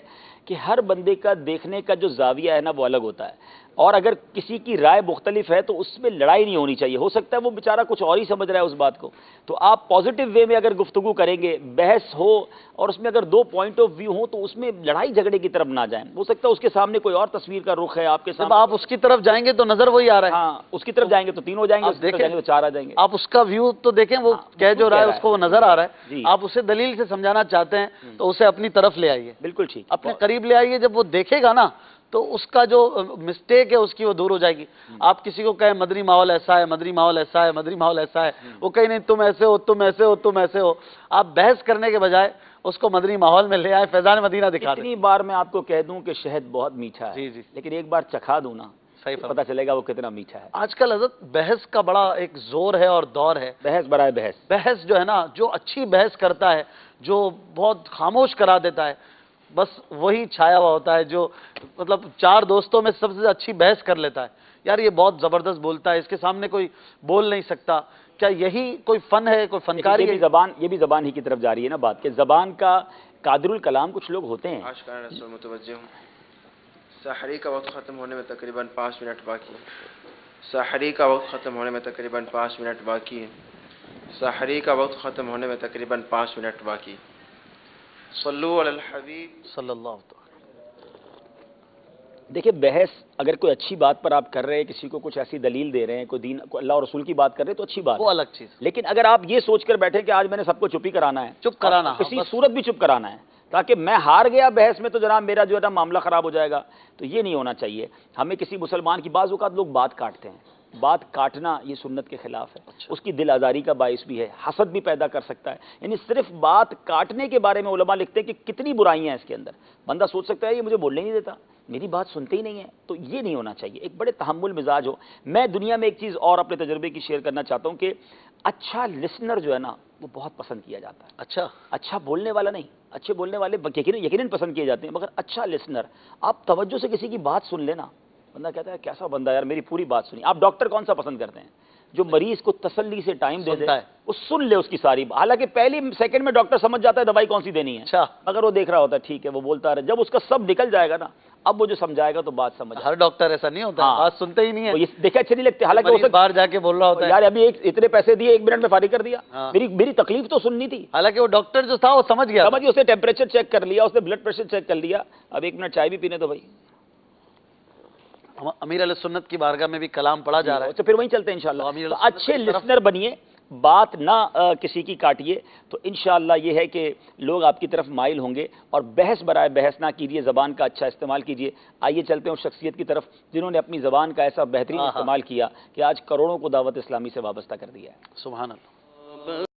کہ ہر بندے کا دیکھنے کا جو زاویہ ہے نا وہ الگ ہوتا ہے. اور اگر کسی کی رائے مختلف ہے تو اس میں لڑائی نہیں ہونی چاہیے. ہو سکتا ہے وہ بیچارہ کچھ اور ہی سمجھ رہا ہے اس بات کو, تو آپ پازیٹیو وے میں اگر گفتگو کریں گے, بحث ہو اور اس میں اگر دو پوائنٹ آف ویو ہوں تو اس میں لڑائی جھگڑے کی طرف نہ جائیں. ہو سکتا ہے اس کے سامنے کوئی اور تصویر کا رخ ہے, آپ کے سامنے آپ اس کی طرف جائیں گے تو نظر وہی آ رہا ہے. ہاں, اس کی طرف جائیں گے تو 3 ہو جائیں گے, اس کی طرف جائیں گے تو 4 آ جائیں گے. آپ اس کا ویو تو دیکھیں, وہ کہہ جو رہا ہے اس کو وہ نظر آ رہا ہے. آپ اسے دلیل سے سمجھانا چاہتے ہیں تو اسے اپنی طرف لے آئیے, بالکل ٹھیک, اپنے قریب لے آئیے. جب وہ دیکھے گا نا تو اس کا جو مسٹیک ہے اس کی وہ دور ہو جائے گی. آپ کسی کو کہیں مدنی ماحول ایسا ہے, مدنی ماحول ایسا ہے, مدنی ماحول ایسا ہے, وہ کہیں نہیں تم ایسے ہو, تم ایسے ہو, تم ایسے ہو. آپ بحث کرنے کے بجائے اس کو مدنی ماحول میں لے آئے, فیضان مدینہ دکھا دیں. اتنی بار میں آپ کو کہہ دوں کہ شہد بہت میٹھا ہے, لیکن ایک بار چکھا دوں نا, صحیح پتہ چلے گا وہ کتنا میٹھا ہے. آج کل حضرت بحث کا بڑا ایک زور ہے اور دور ہے. بحث برائے بحث, بحث جو ہے نا, جو اچھی بحث کرتا ہے, جو بہت خاموش کرا دیتا ہے, بس وہی چھایا ہوا ہوتا ہے. جو مطلب 4 دوستوں میں سب سے اچھی بحث کر لیتا ہے, یار یہ بہت زبردست بولتا ہے, اس کے سامنے کوئی بول نہیں سکتا. کیا یہی کوئی فن ہے, کوئی فنکاری ہے؟ یہ بھی زبان ہی کی طرف جا رہی ہے نا بات, کہ زبان کا قادر الکلام کچھ لوگ ہوتے ہیں. آشکارا رسول متوجہ ہوں. سحری کا وقت ختم ہونے میں تقریباً 5 منٹ باقی ہے. سحری کا وقت ختم ہونے میں تقریباً 5 منٹ باقی ہے. سحری کا وقت ختم ہونے میں تقریباً 5 منٹ باقی. صلو علی الحبیب صلی اللہ علیہ وسلم. دیکھیں, بحث اگر کوئی اچھی بات پر آپ کر رہے ہیں, کسی کو کچھ ایسی دلیل دے رہے ہیں, کوئی دین کو اللہ اور رسول کی بات کر رہے ہیں تو اچھی بات, وہ الگ چیز. لیکن اگر آپ یہ سوچ کر بیٹھے کہ آج میں نے سب کو چپ ہی کرانا ہے, چپ کرانا, کسی صورت بھی چپ کرانا ہے تاکہ میں ہار گیا بحث میں تو جناب میرا جو ہے نا معاملہ خراب ہو جائے گا, تو یہ نہیں ہونا چاہیے. ہمیں کسی مسلمان کی, بعض اوقات لوگ بات کاٹتے ہیں, بات کاٹنا یہ سنت کے خلاف ہے. اس کی دل آزاری کا باعث بھی ہے, حسد بھی پیدا کر سکتا ہے. یعنی صرف بات کاٹنے کے بارے میں علماء لکھتے ہیں کہ کتنی برائیاں ہیں اس کے اندر. بندہ سوچ سکتا ہے یہ مجھے بولنے نہیں دیتا, میری بات سنتے ہی نہیں ہے. تو یہ نہیں ہونا چاہیے, ایک بڑے تحمل مزاج ہو. میں دنیا میں ایک چیز اور اپنے تجربے کی شیئر کرنا چاہتا ہوں کہ اچھا لسنر جو ہے نا وہ بہت پسند کیا جاتا ہے. اچھا بولنے والا نہیں, اچھے بولنے والے یقیناً پسند کیے جاتے ہیں, مگر اچھا لسنر, آپ توجہ سے کسی کی بات سن لینا, بندہ کہتا ہے کیسا بندہ یار, میری پوری بات سنی. آپ ڈاکٹر کون سا پسند کرتے ہیں؟ جو مریض کو تسلی سے ٹائم دے دیتا ہے, وہ سن لے اس کی ساری, حالانکہ پہلی سیکنڈ میں ڈاکٹر سمجھ جاتا ہے دوائی کون سی دینی ہے, مگر وہ دیکھ رہا ہوتا ہے ٹھیک ہے وہ بولتا رہے. جب اس کا سب نکل جائے گا نا, اب وہ جو سمجھائے گا تو بات سمجھ. ہر ڈاکٹر ایسا نہیں ہوتا, بات سنتے ہی نہیں ہے, دیکھا اچھے نہیں لگتے. حالانکہ وہ باہر جا کے بول رہا ہوتا ہے یار ابھی اتنے پیسے دیے, 1 منٹ میں فارغ کر دیا, میری تکلیف تو سننی تھی. حالانکہ وہ ڈاکٹر جو تھا وہ سمجھ گیا, اس نے ٹیمپریچر چیک کر لیا, اس نے بلڈ پریشر چیک کر لیا, اب 1 منٹ چائے بھی پینے تو بھائی. امیر علیہ سنت کی بارگاہ میں بھی کلام پڑھا جا رہا ہے, تو پھر وہیں چلتے ہیں انشاءاللہ. تو اچھے لسنر بنیے, بات نہ کسی کی کاٹیے, تو انشاءاللہ یہ ہے کہ لوگ آپ کی طرف مائل ہوں گے. اور بحث برائے بحث نہ کیجیے, زبان کا اچھا استعمال کیجیے. آئیے چلتے ہیں اس شخصیت کی طرف جنہوں نے اپنی زبان کا ایسا بہترین استعمال کیا کہ آج کروڑوں کو دعوت اسلامی سے وابستہ کر دیا ہے. سبحان اللہ.